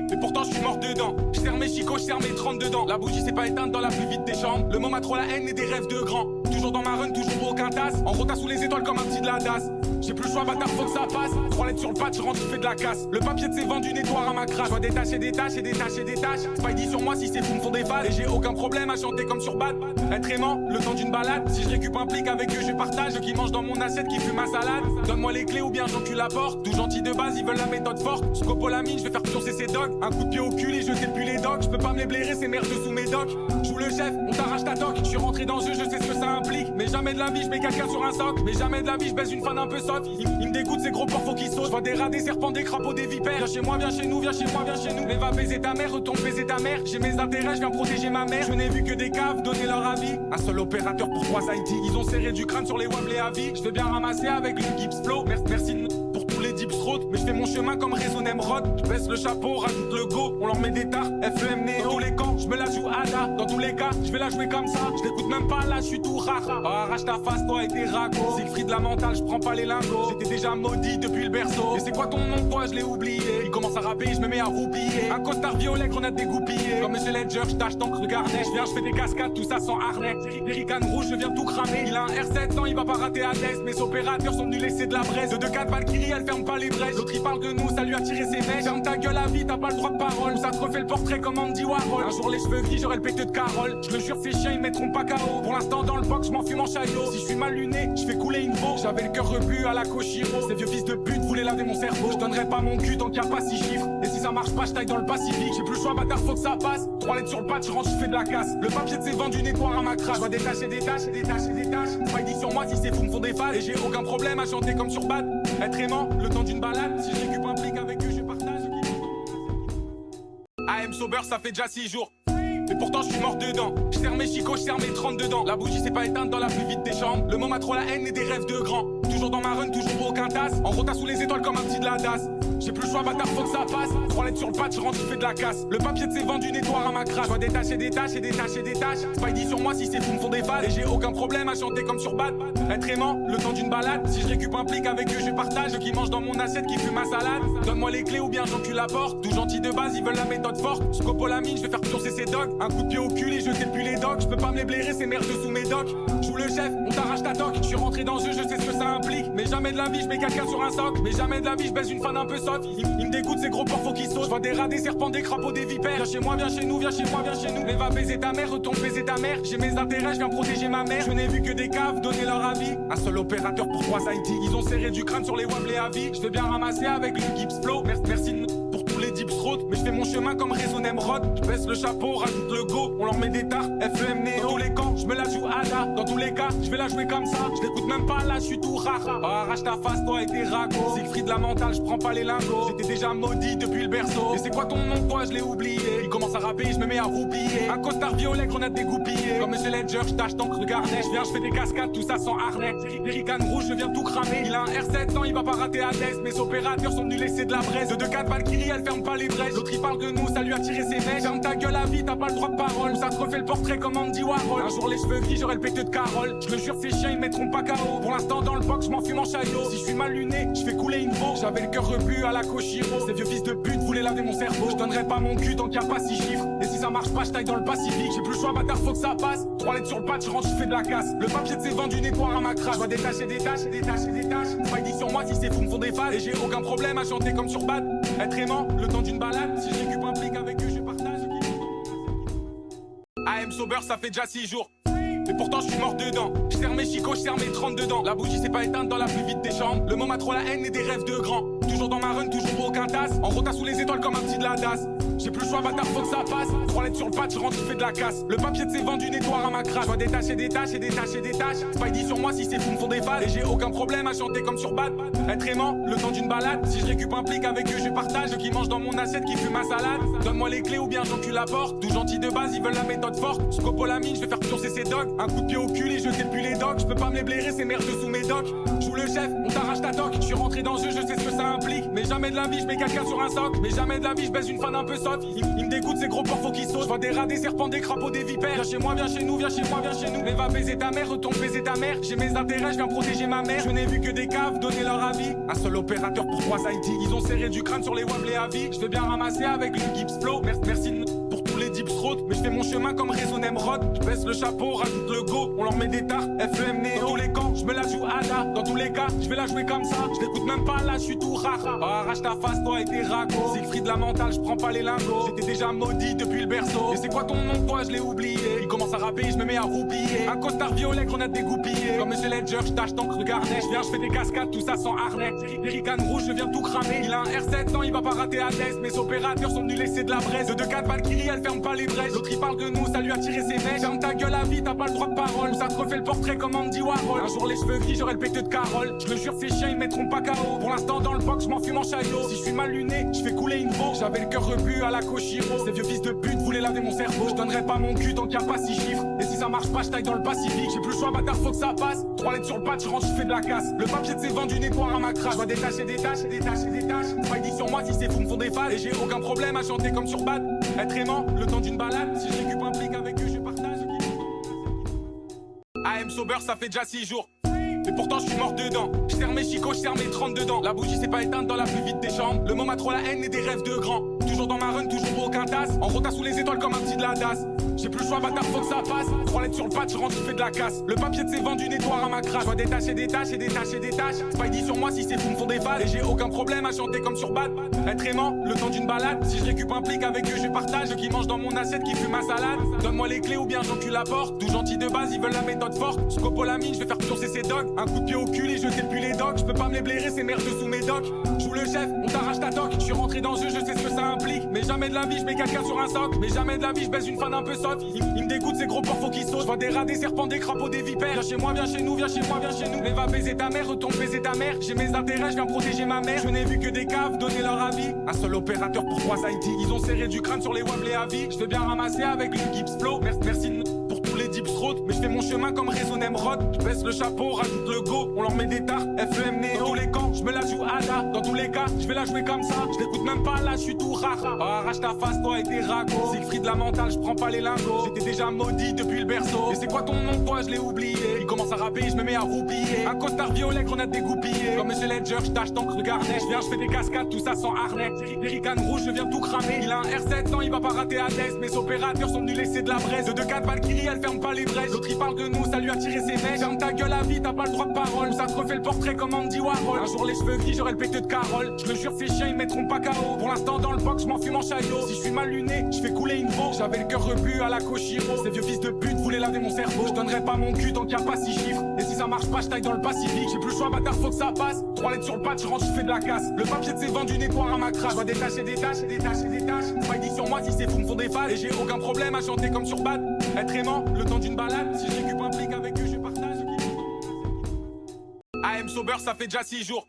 Et pourtant je suis mort dedans. Je serre mes chicots, je serre mes 30 dedans. La bougie s'est pas éteinte dans la plus vite des chambres. Le moment a trop la haine et des rêves de grands. Toujours dans ma run, toujours aucun tasse. En rota sous les étoiles comme un petit de la DAS. J'ai plus le choix, bâtard, faut que ça passe. 3 lettres sur le patch, je rentre, je fais de la casse. Le papier de ses vendus nettoie à ma crasse. Je dois détacher des tâches et détacher des tâches. Spidey sur moi si ces fous me font des phases. Et j'ai aucun problème à chanter comme sur Bad. Être aimant, le temps d'une balade. Si je récupère un plic avec eux, je partage. Eux qui mangent dans mon assiette, qui fument ma salade. Donne-moi les clés ou bien j'encule la porte. Tout gentil de base, ils veulent la méthode forte. Scopolamine, je vais faire pioncer ces dogs. Un coup de pied au cul et jeter depuis les docks. Je peux pas me les blairer, ces merdes sous mes docks. Joue le chef, on t'arrache ta toque. Je suis rentré dans le jeu, je sais ce que ça implique. Mais jamais de la vie, je mets quelqu'un sur un soc. Mais jamais de la vie, je baise une fan un peu soft. Il me dégoûte ces gros porcs qui sautent. Je vois des rats, des serpents, des crapauds, des vipères. Viens chez moi, viens chez nous, viens chez moi, viens chez nous. Mais va baiser ta mère, retourne baiser ta mère. J'ai mes intérêts, je viens protéger ma mère. Je n'ai vu que des caves donner leur avis. Un seul opérateur pour 3 IT. Ils ont serré du crâne sur les wablés à vie. Je vais bien ramasser avec le Gibbs Flow. Merci pour tous les dips road. Mais je fais mon chemin comme Réseau Nemrod. Je baisse le chapeau, rajoute le go. On leur met des tartes, FEM Néo. Dans tous les camps, je me la joue Ada. Dans tous les cas, je vais la jouer comme ça. Je l'écoute même pas là, je suis tout rare. Oh, arrache ta face, toi et tes ragots. Siegfried la mentale, je prends pas les lingots. J'étais déjà maudit depuis le berceau. Et c'est quoi ton nom, toi, je l'ai oublié. Il commence à rapper, je me mets à roupiller. Un costard violet, grenade dégoupillée. Comme Monsieur Ledger, je tâche tant que regardez. Je viens, je fais des cascades, tout ça sans harnais. Jerrycan rouge, je viens tout cramer. Il a un R700, il va pas rater à l'aise. Mes opérateurs sont venus laisser de la braise. De 2-4 Valkyrie, elle ferme pas les brèches. L'autre il parle de nous, ça lui a tiré ses mèches. Ferme ta gueule à vie, t'as pas le droit de parole. Ou ça te refait le portrait comme Andy Warhol. Un jour les cheveux gris, j'aurai le péteux de Carole. Je le jure, ces chiens ils mettront pas KO. Pour l'instant dans le box, je m'en fume en chaillot. Si je suis mal luné, je fais couler une veau. J'avais le cœur rebu à la Koshiro. Ces vieux fils de pute voulaient laver mon cerveau. Je donnerai pas mon cul tant qu'il y a pas 6 chiffres. Et si ça marche pas, je taille dans le Pacifique. J'ai plus le choix, bâtard, faut que ça passe. 3 lettres sur le patch, je rentre, je fais de la casse. Le papier de ses vendus nettoie à ma crasse. Je dois détacher des tâches et détacher des tâches. Spidey sur moi si ces fous me font des phases. Et j'ai aucun problème à chanter comme sur Bad. Être aimant, le temps d'une balade. Si je récupère un plic avec eux, je partage. AM sober, ça fait déjà 6 jours. Et pourtant je suis mort dedans. Je serre mes chicots, je serre mes 30 dedans. La bougie s'est pas éteinte dans la plus vite des chambres. Le moment a trop la haine et des rêves de grands. Toujours dans ma run, toujours aucun tasse. En rota sous les étoiles comme un petit de la DAS. J'ai plus le choix, bâtard, faut que ça passe. 3 lettres sur le patch, je rentre, je fais de la casse. Le papier de ses vendus nettoie à ma crasse. Je dois détacher des tâches et détacher des tâches. Spidey sur moi si ces fous me font des phases. Et j'ai aucun problème à chanter comme sur Bad. Être aimant, le temps d'une balade. Si je récup un plic avec eux, je partage. Ceux qui mangent dans mon assiette, qui fument ma salade. Donne-moi les clés ou bien j'encule la porte. Tout gentil de base, ils veulent la méthode forte. Scopolamine, je vais faire pioncer ces dogs. Un coup de pied au cul et jeter plus les dogs. Je peux pas me les blairer, ces merdes sous mes docs. Joue le chef, on t'arrache ta toque. Je suis rentré dans ce jeu, je sais ce que ça implique. Mais jamais de la vie, je mets quelqu'un sur un socle. Mais jamais de la vie, je baisse une fan un peu sotte. Il me dégoûte ces gros porcs qui sautent. Je vois des rats, des serpents, des crapauds, des vipères. Viens chez moi, viens chez nous, viens chez moi, viens chez nous. Mais va baiser ta mère, retourne baiser ta mère. J'ai mes intérêts, je viens protéger ma mère. Je n'ai vu que des caves donner leur avis. Un seul opérateur pour 3 IT. Ils ont serré du crâne sur les wables à vie. Je vais bien ramasser avec le Gibbs Flow. Merci pour tous les dips road. Mais je fais mon chemin comme Réseau Nemrod. Je baisse le chapeau, rajoute le go. On leur met des tartes, FEM Néo. Dans tous les camps, je me la joue Ada. Dans tous les cas, je vais la jouer comme ça. Je l'écoute même pas là, je suis tout rare. Oh, arrache ta face, toi et tes ragots. Siegfried la mentale, je prends pas les lingots. J'étais déjà maudit depuis le berceau. Et c'est quoi ton nom, toi, je l'ai oublié. Il commence à rapper, je me mets à roupiller. Un costard violet, grenade dégoupillée. Comme Monsieur Ledger, je tâche d'encre de garnet. Je viens, je fais des cascades, tout ça sans harnais. Jerrycan rouge, je viens tout cramer. Il a un R700, il va pas rater à test. Mes opérateurs sont venus laisser de la braise. De 2-4 Valkyrie, elle ferme pas les brèches. L'autre il parle de nous, ça lui a tiré ses mèches. Ferme ta gueule à vie, t'as pas le droit de parole. Ça te refait le portrait comme Andy Warhol. Un jour les cheveux gris, j'aurai le péteux de Carole. Je le jure, ces chiens ils mettront pas KO. Pour l'instant dans le box, je m'en fume en chaillot. Si je suis mal luné, je fais couler une veau. J'avais le cœur rebu à la Koshiro. Ces vieux fils de pute voulaient laver mon cerveau. Je donnerai pas mon cul tant qu'il y a pas 6 chiffres. Et si ça marche pas, je taille dans le Pacifique. J'ai plus le choix, bâtard, faut que ça passe. 3 lettres sur le patch, je rentre, je fais de la casse. Le papier de ses vendu nettoie à ma crache. Je vais détacher des tâches, des tâches, des tâches. Pas dit sur moi si c'est fou me font des phases. Et j'ai aucun problème à chanter comme sur Bad. Être aimant, le temps d'une balade. Si je récup un plic avec eux, je partage. AM sober, ça fait déjà 6 jours. Et pourtant je suis mort dedans. Je serre mes chicots, je serre mes 30 dedans. La bougie s'est pas éteinte dans la plus vite des chambres. Le moment a trop la haine et des rêves de grands. Toujours dans ma run, toujours aucun tasse. En rota sous les étoiles comme un petit de la DAS. J'ai plus le choix, bâtard, faut que ça passe. 3 lettres sur le patch, je rentre, je fais de la casse. Le papier de ses vendu nettoie à ma crache. Je dois détacher des tâches et détacher des tâches. Spidey sur moi si c'est fou me font des phases. Et j'ai aucun problème à chanter comme sur Bad. Être aimant, le temps d'une balade. Si je récup un plic avec eux, je partage. Ceux qui mangent dans mon assiette, qui fument ma salade. Donne-moi les clés ou bien j'encule la porte. Tout gentil de base, ils veulent la méthode forte. Scopolamine, je vais faire pioncer ces dogs. Un coup de pied au cul et jeter plus les dogs. Je peux pas me les blairer, ces merdes sous mes docs. Joue le chef, on t'arrache ta toque. Je suis rentré dans ce jeu, je sais ce que ça implique. Mais jamais de la vie, je mets quelqu'un sur un socle. Mais jamais de la vie, je baisse une fan un peu sotte. Il me dégoûte ces gros porcs qui sautent. Je vois des rats, des serpents, des crapauds, des vipères. Viens chez moi, viens chez nous, viens chez moi, viens chez nous. Mais va baiser ta mère, retourne baiser ta mère. J'ai mes intérêts, je viens protéger ma mère. Je n'ai vu que des caves donner leur avis. Un seul opérateur pour 3 IT. Ils ont serré du crâne sur les wables à vie. Je vais bien ramasser avec le Gibbs Flow. Merci pour tous les dips road. Mais je fais mon chemin comme Réseau Nemrod. Je baisse le chapeau, rajoute le go. On leur met des tartes, FEM Néo. Dans tous les camps, je me la joue Ada. Dans tous les cas, je vais la jouer comme ça. Je l'écoute même pas là, je suis tout rare. Oh, arrache ta face, toi et tes ragots. Siegfried la mentale, je prends pas les lingots. J'étais déjà maudit depuis le berceau. Et c'est quoi ton nom, toi, je l'ai oublié. Il commence à rapper, je me mets à roupiller. Un costard violet, grenade dégoupillée. Comme Monsieur Ledger, je tâche d'encre de garnet. Je viens, je fais des cascades, tout ça sans harnais. Jerrycan rouge, je viens tout cramer. Il a un R700, il va pas rater à test. Mes opérateurs sont venus laisser de la braise. De 2-4 Valkyrie, elle ferme pas les brèches. L'autre il parle de nous, ça lui a tiré ses mèches. Ferme ta gueule à vie, t'as pas le droit de parole. Ça te refait le portrait comme Andy Warhol. Un jour les cheveux gris, j'aurai le péteux de Carole. Je le jure, ces chiens ils mettront pas KO. Pour l'instant dans le box, je m'en fume en chaillot. Si je suis mal luné, je fais couler une veau. J'avais le cœur rebu à la Koshiro. Ces vieux fils de pute voulaient laver mon cerveau. Je donnerai pas mon cul tant qu'il y a pas 6 chiffres. Et si ça marche pas, je taille dans le Pacifique. J'ai plus le choix, bâtard, faut que ça passe. 3 lettres sur le patch, je rentre, je fais de la casse. Le papier de ses vendu nettoie à ma crache. Je dois détacher des tâches et des tâches et des tâches. Spidey sur moi si c'est fou me font des phases. Et j'ai aucun problème à chanter comme sur Bad. Être aimant, le temps d'une balade. Si je récup un plic avec eux, je partage. AM sober, ça fait déjà 6 jours. Et pourtant je suis mort dedans. Je serre mes chicots, je serre mes 30 dedans. La bougie s'est pas éteinte dans la plus vite des chambres. Le moment a trop la haine et des rêves de grands. Toujours dans ma run, toujours aucun tasse. En rota sous les étoiles comme un petit de la DAS. J'ai plus le choix, bâtard, faut que ça passe. 3 lettres sur le patch, je rentre, je fais de la casse. Le papier de ses vendu nettoie à ma crache. Je dois détacher des tâches et détacher des tâches. Spidey sur moi si c'est fou me font des phases. Et j'ai aucun problème à chanter comme sur Bad. Être aimant, le temps d'une balade. Si je récup un plic avec eux, je partage. Ceux qui mangent dans mon assiette, qui fument ma salade. Donne-moi les clés ou bien j'encule la porte. Tout gentil de base, ils veulent la méthode forte. Scopolamine, je vais faire pioncer ces dogs. Un coup de pied au cul et jeter plus les dogs. Je peux pas me les blairer, ces merdes sous mes docs. Joue le chef, on t'arrache ta toque. Je suis rentré dans ce jeu, je sais ce que ça implique. Mais jamais de la vie, je mets quelqu'un sur un socle. Mais jamais de la vie, je baisse une fan un peu sotte. Il me dégoûte ces gros porcs qui sautent. Je vois des rats, des serpents, des crapauds, des vipères. Viens chez moi, viens chez nous, viens chez moi, viens chez nous. Mais va baiser ta mère, retourne baiser ta mère. J'ai mes intérêts, je viens protéger ma mère. Je n'ai vu que des caves donner leur avis. Un seul opérateur pour 3 IT. Ils ont serré du crâne sur les wables à vie. Je vais bien ramasser avec le Gibbs Flow. Merci pour tous les dips road, mais je fais mon chemin comme Raison Emerald. Je baisse le chapeau, rajoute le go, on leur met des tartes, FEM Néo. Dans tous les camps, je me la joue Ada. Dans tous les cas, je vais la jouer comme ça. Je l'écoute même pas là, je suis tout rare. Oh, arrache ta face, toi et tes ragots. Siegfried la mentale, je prends pas les lingots. J'étais déjà maudit depuis le berceau. Et c'est quoi ton nom, toi, je l'ai oublié. Il commence à rapper, je me mets à roupiller. Un costard violet, grenade dégoupillée. Comme Monsieur Ledger, je tâche d'encre de garnet. Je viens, je fais des cascades, tout ça sans harnais. Pérican rouge, je viens tout cramer. Il a un R700, il va pas rater Hades. Mes opérateurs sont venus laisser de la braise. De 2-4 Valkyrie, elle ferme pas les braises. L'autre il parle de nous, ça lui a tiré ses mecs. Ferme ta gueule à vie, t'as pas le droit de parole. Ça te refait le portrait comme Andy Warhol. Un jour les cheveux gris, j'aurai le péteux de Carole. Je le jure, ces chiens ils mettront pas KO. Pour l'instant dans le box, je m'en fume en chaillot. Si je suis mal luné, je fais couler une veau. J'avais le cœur rebu à la Koshiro. Ces vieux fils de pute voulaient laver mon cerveau. Je donnerai pas mon cul tant qu'il y a pas 6 chiffres. Et si ça marche pas, je taille dans le Pacifique. J'ai plus le choix, bâtard, faut que ça passe. 3 lettres sur le patch, je rentre, je fais de la casse. Le papier de ses vendu nettoie à ma crasse. Je dois détacher des tâches, détacher des tâches. Pas dit sur moi si ces fous me font des phases. Et j'ai aucun problème à chanter comme sur Bad. Être aimant, le temps d'une balade. Si je récupère un plic avec eux, je partage. AM sober, ça fait déjà 6 jours.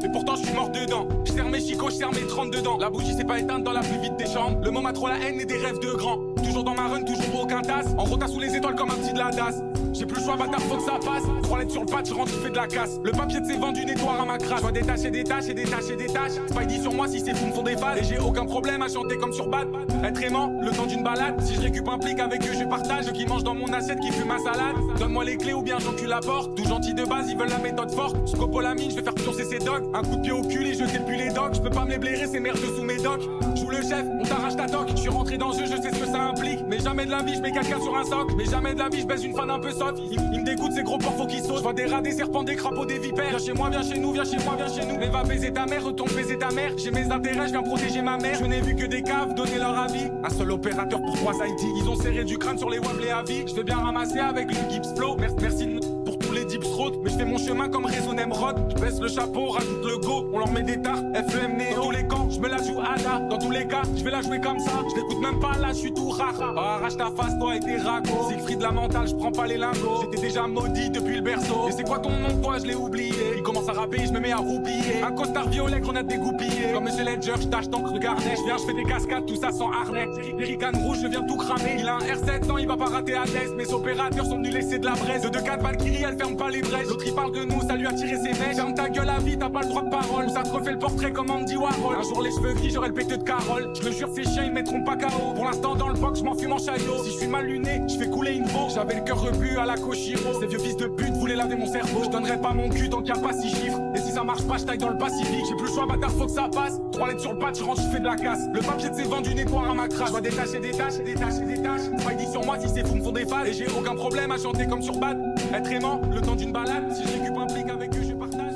Et pourtant je suis mort dedans. Je serre mes chicots, je serre mes 30 dedans. La bougie s'est pas éteinte dans la plus vite des chambres. Le moment a trop la haine et des rêves de grands. Toujours dans ma run, toujours aucun tasse. En rota sous les étoiles comme un petit de la DAS. J'ai plus le choix, bâtard, faut que ça passe. 3 lettres sur le patch, je rentre, je fais de la casse. Le papier de ses vendus nettoie à ma crasse. Je dois détacher des tâches et détacher des tâches. Spidey sur moi si ces fous me font des phases. Et j'ai aucun problème à chanter comme sur Bad. Être aimant, le temps d'une balade. Si je récupère un plic avec eux, je partage. Eux qui mangent dans mon assiette, qui fument ma salade. Donne-moi les clés ou bien j'encule la porte. Tout gentil de base, ils veulent la méthode forte. Scopolamine, je vais faire pioncer ses dogs. Un coup de pied au cul et jeter le les docs. Je peux pas me les blairer, c'est merde sous mes docs. Joue le chef, on t'arrache ta toque. Je suis rentré dans le jeu, je sais ce que ça implique. Mais jamais de la vie, je mets quelqu'un sur un soc. Mais jamais de la vie, je baisse une fan un peu soft. Il me dégoûte ces gros porcs, faut qu'ils sautent. Je vois des rats, des serpents, des crapauds, des vipères. Viens chez moi, viens chez nous, viens chez moi, viens chez nous. Mais va baiser ta mère, retourne baiser ta mère. J'ai mes intérêts, je viens protéger ma mère. Je n'ai vu que des caves donner leur avis. Un seul opérateur pour 3 IT. Ils ont serré du crâne sur les wablés à vie. Je vais bien ramasser avec le Gibbs Flow. Merci pour tous les dips road. Mais je fais mon chemin comme Raison Emerald. Je baisse le chapeau, rajoute le go. On leur met des tartes, FEM Néo. Dans tous les camps, je me la joue Ada. Dans tous les cas, je vais la jouer comme ça. Je l'écoute même pas là, je suis tout rare. Oh, arrache ta face, toi et tes ragots. Siegfried la mentale, je prends pas les lingots. J'étais déjà maudit depuis le berceau. Et c'est quoi ton nom, toi, je l'ai oublié. Il commence à rapper, je me mets à roupiller. Un costard violet, grenade dégoupillée. Comme Monsieur Ledger, je tâche d'encre de garnet. Je viens, je fais des cascades, tout ça sans harnais. Pérican rouge, je viens tout cramer. Il a un R700, il va pas rater Hades. Mes opérateurs sont venus laisser de la braise. De 2-4 Valkyrie, elle ferme pas les braises. L'autre il parle de nous, ça lui a tiré ses mecs. Ferme ta gueule à vie, t'as pas le droit de parole. Ça te refait le portrait comme Andy Warhol. Un jour les cheveux gris, j'aurai le péteux de Carole. Je le jure, ces chiens ils mettront pas KO. Pour l'instant dans le box, je m'en fume en chaillot. Si je suis mal luné, je fais couler une veau. J'avais le cœur rebu à la Koshiro. Ces vieux fils de pute voulaient laver mon cerveau. Je donnerai pas mon cul tant qu'il y a pas 6 chiffres. Et si ça marche pas, je taille dans le Pacifique. J'ai plus le choix, bâtard, faut que ça passe. 3 lettres sur le patch, je rentre, je fais de la casse. Le papier de ses vendus nettoie à ma crasse. Je dois détacher des tâches et détacher des tâches. Spidey sur moi si ces fous me font des phases. Et j'ai aucun problème à chanter comme sur Bad. Être aimant, le temps d'une balade. Si je récupère un plic avec eux, je partage.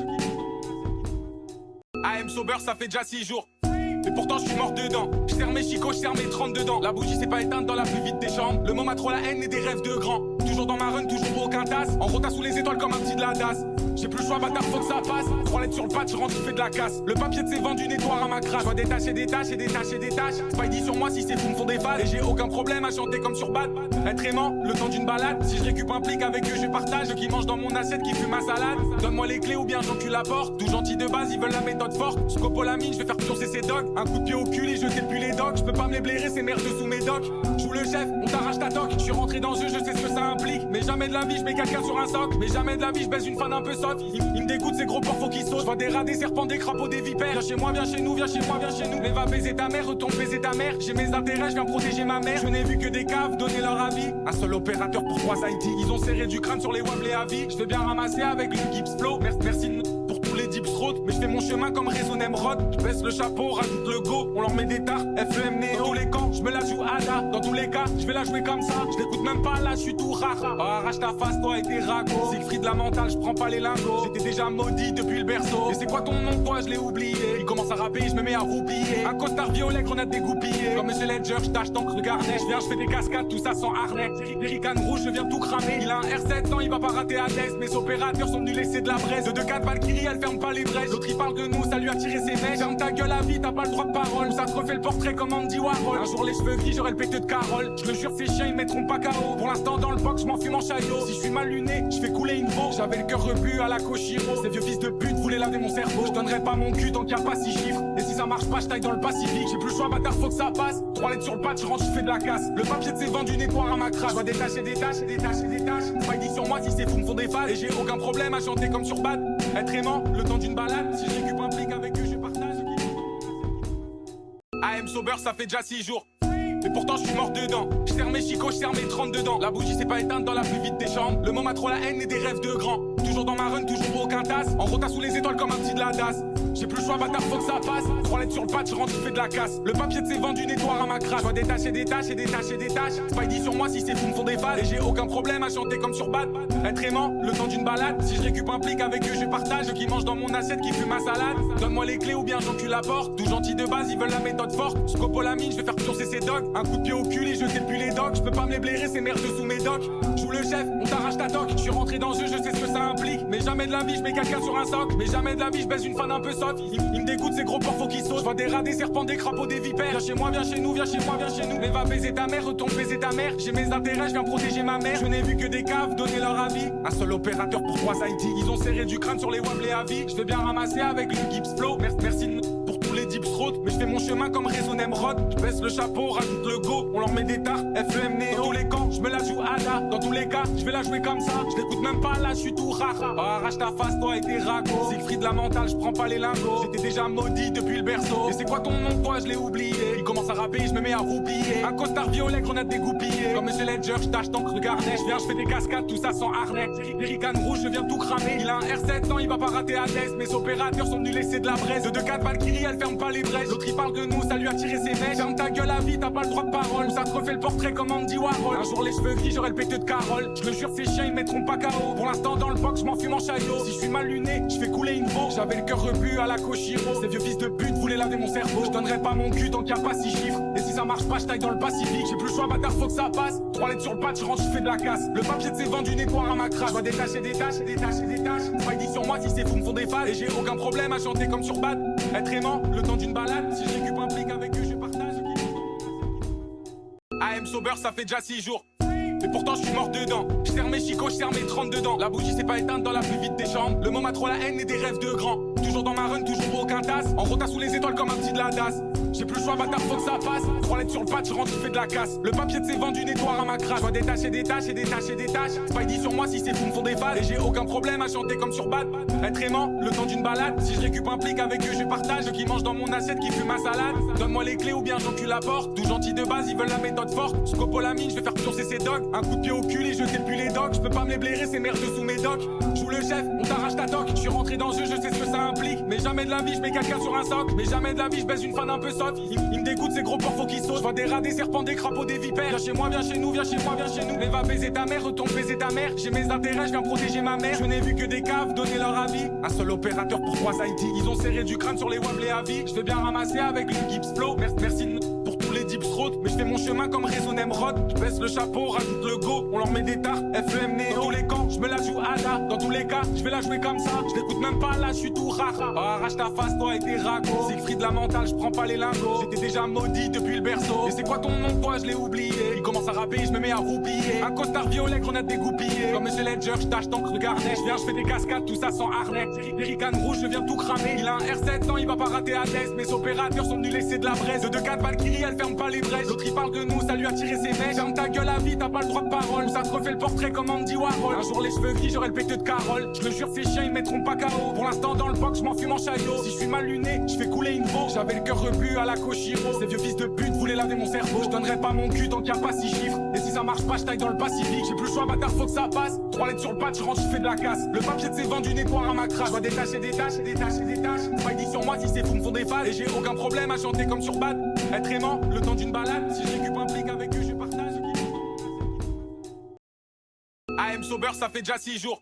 AM sober, ça fait déjà 6 jours. Et pourtant je suis mort dedans. Je serre mes chicots, je serre mes 30 dedans. La bougie s'est pas éteinte dans la plus vite des chambres. Le moment a trop la haine et des rêves de grands. Toujours dans ma run, toujours aucun tasse. En rota sous les étoiles comme un petit de la DAS. J'ai plus le choix, bâtard, faut que ça passe. 3 lettres sur le patch, je rentre, je fais de la casse. Le papier de ses vendus nettoie à ma crasse. Je dois détacher des tâches et détacher des tâches. Spidey sur moi si ces fous me font des phases. Et j'ai aucun problème à chanter comme sur Bad. Être aimant, le temps d'une balade. Si je récupère un plic avec eux, je partage. Eux qui mangent dans mon assiette, qui fument ma salade. Donne-moi les clés ou bien j'encule la porte. Tout gentil de base, ils veulent la méthode forte. Scopolamine, je vais faire pioncer ses dogs. Un coup de pied au cul et jeter le les docs. Je peux pas me les blairer, c'est merde sous mes docs. Joue le chef, on t'arrache ta toque. Je suis rentré dans le jeu, je sais ce que ça implique. Mais jamais de la vie, je mets quelqu'un sur un soc. Mais jamais de la vie, je baisse une fan un peu soft. Il me dégoûte ces gros porcs, faut qu'ils sautent. Je vois des rats, des serpents, des crapauds, des vipères. Viens chez moi, viens chez nous, viens chez moi, viens chez nous. Mais va baiser ta mère, retourne baiser ta mère. J'ai mes intérêts, je viens protéger ma mère. Je n'ai vu que des caves donner leur avis. Un seul opérateur pour 3 IT. Ils ont serré du crâne sur les wablés à vie. Je vais bien ramasser avec le Gibbs Flow. Merci pour tous les dips road. Mais je fais mon chemin comme Raison Emerald. Je baisse le chapeau, rajoute le go. On leur met des tartes, FEM Néo. Dans tous les camps, je me la joue Ada. Dans tous les cas, je vais la jouer comme ça. Je l'écoute même pas là, je suis tout rare. Oh, arrache ta face, toi et tes ragots. Siegfried la mentale, je prends pas les lingots. J'étais déjà maudit depuis le berceau. Et c'est quoi ton nom, toi, je l'ai oublié. Il commence à rapper, je me mets à roupiller. Un costard violet, grenade dégoupillée. Comme Monsieur Ledger, je tâche d'encre de garnet. Je viens, je fais des cascades, tout ça sans harnais. Pérican rouge, je viens tout cramer. Il a un R700, il va pas rater Hades. Mes opérateurs sont venus laisser de la braise. De 2-4 Valkyrie, elle ferme pas les braises. L'autre il parle de nous, ça lui a tiré ses mecs. Ferme ta gueule à vie, t'as pas le droit de parole. Ça te refait le portrait comme Andy Warhol. Un jour les cheveux gris, j'aurai le péteux de Carole. Je le jure, ces chiens ils mettront pas KO. Pour l'instant dans le box, je m'en fume en chaillot. Si je suis mal luné, je fais couler une veau. J'avais le cœur rebu à la Koshiro. Ces vieux fils de pute voulaient laver mon cerveau. Je donnerai pas mon cul tant qu'il y a pas 6 chiffres. Et si ça marche pas, je taille dans le Pacifique. J'ai plus le choix, bâtard, faut que ça passe. 3 lettres sur le patch, je rentre, je fais de la casse. Le papier de ses vendus nettoie à ma crasse. Je dois détacher des tâches, détacher des tâches. Pas dit sur moi si c'est fou, me font des phases. Et j'ai aucun problème à chanter comme sur Bad. Être aimant, le temps d'une balade. Si je récupère un plic avec eux, je partage. AM sober, ça fait déjà 6 jours. Et pourtant je suis mort dedans. Je serre mes chicots, je serre mes 30 dedans. La bougie s'est pas éteinte dans la plus vite des chambres. Le moment a trop la haine et des rêves de grands. Toujours dans ma run, toujours aucun tasse. En rota sous les étoiles comme un petit de la DAS. J'ai plus le choix, bâtard, faut que ça passe. 3 lettres sur le patch, je rentre, je fais de la casse. Le papier de ses vendus nettoie à ma crasse. Je dois détacher des tâches et détacher des tâches. Spidey sur moi si c'est fou, me font des phases. Et j'ai aucun problème à chanter comme sur Bad. Être aimant, le temps d'une balade. Si je récupère un plic avec eux, je partage. Ceux qui mangent dans mon assiette, qui fument ma salade. Donne-moi les clés ou bien j'encule la porte. Tout gentil de base, ils veulent la méthode forte. Scopolamine, je vais faire pioncer ces dogs. Un coup de pied au cul et je sais plus les docs. Je peux pas me les blairer, c'est merde sous mes docs. Joue le chef, on t'arrache ta toque. Je suis rentré dans le jeu, je sais ce que ça implique. Mais jamais de la vie, je mets quelqu'un sur un soc. Mais jamais de la vie, je baise une fan un peu soft. Il me dégoûte ces gros porcs qui sautent. Je vois des rats, des serpents, des crapauds, des vipères. Viens chez moi, viens chez nous, viens chez moi, viens chez nous. Mais va baiser ta mère, retourne baiser ta mère. J'ai mes intérêts, je viens protéger ma mère. Je n'ai vu que des caves donner leur avis. Un seul opérateur pour 3 IT. Ils ont serré du crâne sur les wables à vie. Je vais bien ramasser avec le Gibbs Flow. Merci pour tous les dips road. Mais je fais mon chemin comme Réseau Nemrod. Je baisse le chapeau, rajoute le go. On leur met des tartes, FEM Néo. Dans tous les camps, je me la joue Ada. Dans tous les cas, je vais la jouer comme ça. Je l'écoute même pas là, je suis tout rare. Oh, arrache ta face, toi et tes ragots. Siegfried la mentale, je prends pas les lingots. J'étais déjà maudit depuis le berceau. Et c'est quoi ton nom, toi, je l'ai oublié. Il commence à rapper, je me mets à roupiller. Un costard violet, grenade dégoupillée. Comme Monsieur Ledger, je tâche tant que regardez. Je viens, je fais des cascades, tout ça sans harnais. Erican rouge, je viens tout cramer. Il a un R700, il va pas rater à l'aise. Mes opérateurs sont venus laisser de la braise. De 2-4 Valkyrie, elle ferme pas les brèches. L'autre il parle de nous, ça lui a tiré ses mèches. Ferme ta gueule à vie, t'as pas le droit de parole. Ou ça te refait le portrait comme Andy Warhol. Un jour les cheveux gris, j'aurai le péteux de Carole. Je le jure, ces chiens ils mettront pas KO. Pour l'instant dans le box, je m'en fume en chaillot. Si je suis mal luné, je fais couler une veau. J'avais le cœur rebu à la Koshiro. Ces vieux fils de pute voulaient laver mon cerveau. Je donnerai pas mon cul tant qu'il y a pas 6 chiffres. Et si ça marche pas, je taille dans le Pacifique. J'ai plus le choix, bâtard, faut que ça passe. 3 lettres sur le patch, je rentre, je fais de la casse. Le papier de ses vendus nettoie à ma crasse. Je dois détacher des tâches, détacher des tâches. Spidey sur moi si c'est fou, me font des phases. Et j'ai aucun problème à chanter comme sur Bad. Être aimant, le temps d'une balade. Si je récupère un plic avec eux, je partage. AM sober, ça fait déjà 6 jours. Et pourtant je suis mort dedans. Je serre mes chicots, je serre mes 30 dedans. La bougie s'est pas éteinte dans la plus vite des chambres. Le moment a trop la haine et des rêves de grands. Toujours dans ma run, toujours aucun tasse. En rota sous les étoiles comme un petit de la DAS. J'ai plus le choix, bâtard, faut que ça passe. 3 lettres sur le patch, je rentre, je fais de la casse. Le papier de ses vendus nettoie à ma crasse. Je dois détacher des tâches et détacher des tâches. Spidey sur moi si c'est fou, me font des phases. Et j'ai aucun problème à chanter comme sur Bad. Être aimant, le temps d'une balade. Si je récupère un plic avec eux, je partage. Ceux qui mangent dans mon assiette, qui fument ma salade. Donne-moi les clés ou bien j'encule la porte. Tout gentil de base, ils veulent la méthode forte. Scopolamine, je vais faire pioncer ces dogs. Un coup de pied au cul et je sais plus les docs. Je peux pas me les blairer, c'est merde sous mes docs. Joue le chef, on t'arrache ta toque. Je suis rentré dans le jeu, je sais ce que ça implique. Mais jamais de la vie, je mets quelqu'un sur un soc. Mais jamais de la vie, je baise une fan un peu soft. Il me dégoûte ces gros porcs qui sautent. Je vois des rats, des serpents, des crapauds, des vipères. Viens chez moi, viens chez nous, viens chez moi, viens chez nous. Mais va baiser ta mère, retourne baiser ta mère. J'ai mes intérêts, je viens protéger ma mère. Je n'ai vu que des caves donner leur avis. Un seul opérateur pour 3 IT. Ils ont serré du crâne sur les wables à vie. Je vais bien ramasser avec le Gibbs Flow. Merci pour tous les dips road. Mais je fais mon chemin comme Réseau Nemrod. Je baisse le chapeau, rajoute le go. On leur met des tartes, FEM Néo. Dans tous les camps, je me la joue Ada. Dans tous les cas, je vais la jouer comme ça. Je l'écoute même pas là, je suis tout rare. Oh, arrache ta face, toi et tes ragots. Siegfried la mentale, je prends pas les lingots. J'étais déjà maudit depuis le berceau. Et c'est quoi ton nom, toi, je l'ai oublié. Il commence à rapper, je me mets à roupiller. Un costard violet, grenade dégoupillée. Comme Monsieur Ledger, je tâche tant que regardez. Je viens, je fais des cascades, tout ça sans harnais. Erican rouge, je viens tout cramer. Il a un R700, il va pas rater à l'aise. Mes opérateurs sont venus laisser de la braise. De 2-4 Valkyrie, elle ferme pas les brèches. L'autre il parle de nous, ça lui a tiré ses mèches. Ferme ta gueule à vie, t'as pas le droit de parole. Ou ça te refait le portrait comme Andy Warhol. Un jour les cheveux gris, j'aurai le péteux de Carole. Je le jure, ces chiens ils mettront pas KO. Pour l'instant dans le box, je m'en fume en chaillot. Si je suis mal luné, je fais couler une veau. J'avais le cœur rebu à la Koshiro. Ces vieux fils de pute voulaient laver mon cerveau. Je donnerai pas mon cul tant qu'il y a pas 6 chiffres. Et si ça marche pas, je taille dans le Pacifique. J'ai plus le choix, bâtard, faut que ça passe. 3 lettres sur le patch, je rentre, je fais de la casse. Le papier de ses vendus nettoie à ma crasse. Je dois détacher des tâches et détacher des tâches. Spidey sur moi si c'est fou, me font des phases. Et j'ai aucun problème à chanter comme sur Bad. Être aimant, le temps d'une balade. Si je récupère un plic avec eux, je partage. AM sober, ça fait déjà 6 jours.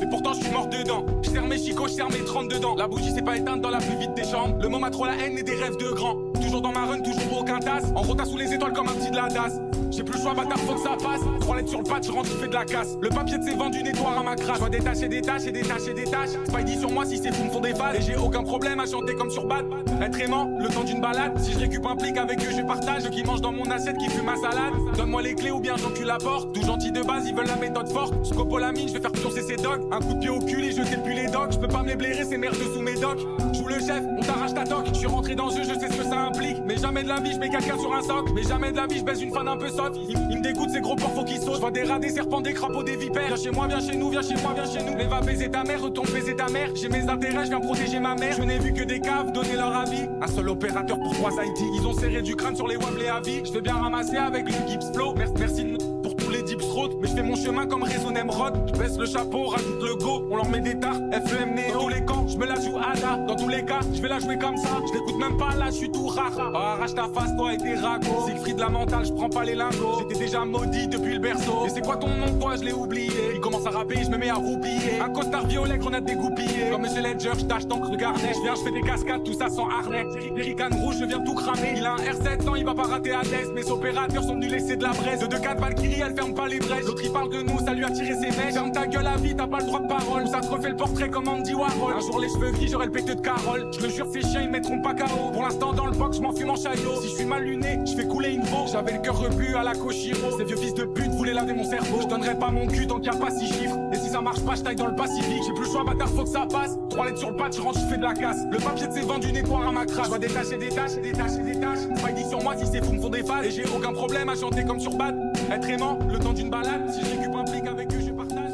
Et pourtant je suis mort dedans. Je serre mes chicots, je serre mes 30 dedans. La bougie s'est pas éteinte dans la plus vite des chambres. Le moment a trop la haine et des rêves de grands. Toujours dans ma run, toujours aucun tasse. En rota sous les étoiles comme un petit de la DAS. J'ai plus le choix, bâtard, faut que ça passe. 3 lettres sur le patch, je rentre, je fais de la casse. Le papier de ses vendus nettoie à ma crasse. Je dois détacher des tâches et détacher des tâches. Spidey sur moi si c'est fou, me font des phases. Et j'ai aucun problème à chanter comme sur Bad. Être aimant, le temps d'une balade. Si je récup un plic avec eux, je partage. Ceux qui mangent dans mon assiette, qui fument ma salade. Donne-moi les clés ou bien j'encule la porte. Tout gentil de base, ils veulent la méthode forte. Scopolamine, je vais faire pioncer ces dogs. Un coup de pied au cul et jeter plus les dogs. Je peux pas me les blairer, c'est merde sous mes docs. Joue le chef, on t'arrache ta toque. Je suis rentré dans ce jeu, je sais ce que ça implique. Mais jamais de la vie, je mets quelqu'un sur un socle. Mais jamais de la vie, je baisse une fan un peu sotte. Il me dégoûte ces gros porcs qui sautent. Je vois des rats, des serpents, des crapauds, des vipères. Viens chez moi, viens chez nous, viens chez moi, viens chez nous. Mais va baiser ta mère, retourne baiser ta mère. J'ai mes intérêts, je viens protéger ma mère. Je n'ai vu que des caves donner leur avis. Un seul opérateur pour 3 ID. Ils ont serré du crâne sur les wobbles et avis. Je vais bien ramasser avec le Gibbs Flow. Merci pour tous les dips road. Mais je fais mon chemin comme Réseau Nemrod. Je baisse le chapeau, rajoute le go. On leur met des tartes, FEM Néo. Dans tous les camps, je me la joue Ada. Dans tous les cas, je vais la jouer comme ça. Je l'écoute même pas là, je suis tout rare. Oh, arrache ta face, toi et tes ragots. Siegfried la mentale, je prends pas les lingots. J'étais déjà maudit depuis le berceau. Et c'est quoi ton nom, toi, je l'ai oublié. Il commence à rapper, je me mets à roupiller. Un costard violet, grenade dégoupillée. Comme Monsieur Ledger, je tâche d'encre de garnet. Je viens, je fais des cascades, tout ça sans harnais. Jerrycan rouge, je viens tout cramer. Il a un R700, il va pas rater à test. Mes opérateurs sont venus laisser de la braise. De 2-4 Valkyrie, elle ferme pas les brèches. L'autre il parle de nous, ça lui a tiré ses mèches. Ferme ta gueule à vie, t'as pas le droit de parole. Ça te refait le portrait comme Andy Warhol. Un jour les cheveux gris, j'aurai le péteux de Carole. Je le jure, ces chiens ils mettront pas KO. Pour l'instant dans le box, je m'en fume en chaillot. Si je suis mal luné, je fais couler une veau. J'avais le cœur rebu à la Koshiro. Ces vieux fils de pute voulaient laver mon cerveau. Je donnerai pas mon cul tant qu'il y a pas 6 chiffres. Et si ça marche pas, je taille dans le Pacifique. J'ai plus le choix, bâtard, faut que ça passe. 3 lettres sur le patch, je rentre, je fais de la casse. Le papier de ses vendus nettoie à ma crasse. Je dois détacher des tâches, détacher des tâches. Spidey sur moi si ces fous me font des phases. Et j'ai aucun problème à chanter comme sur Bad. Être aimant, le temps d'une balade. Si je récup un plic avec eux, je partage.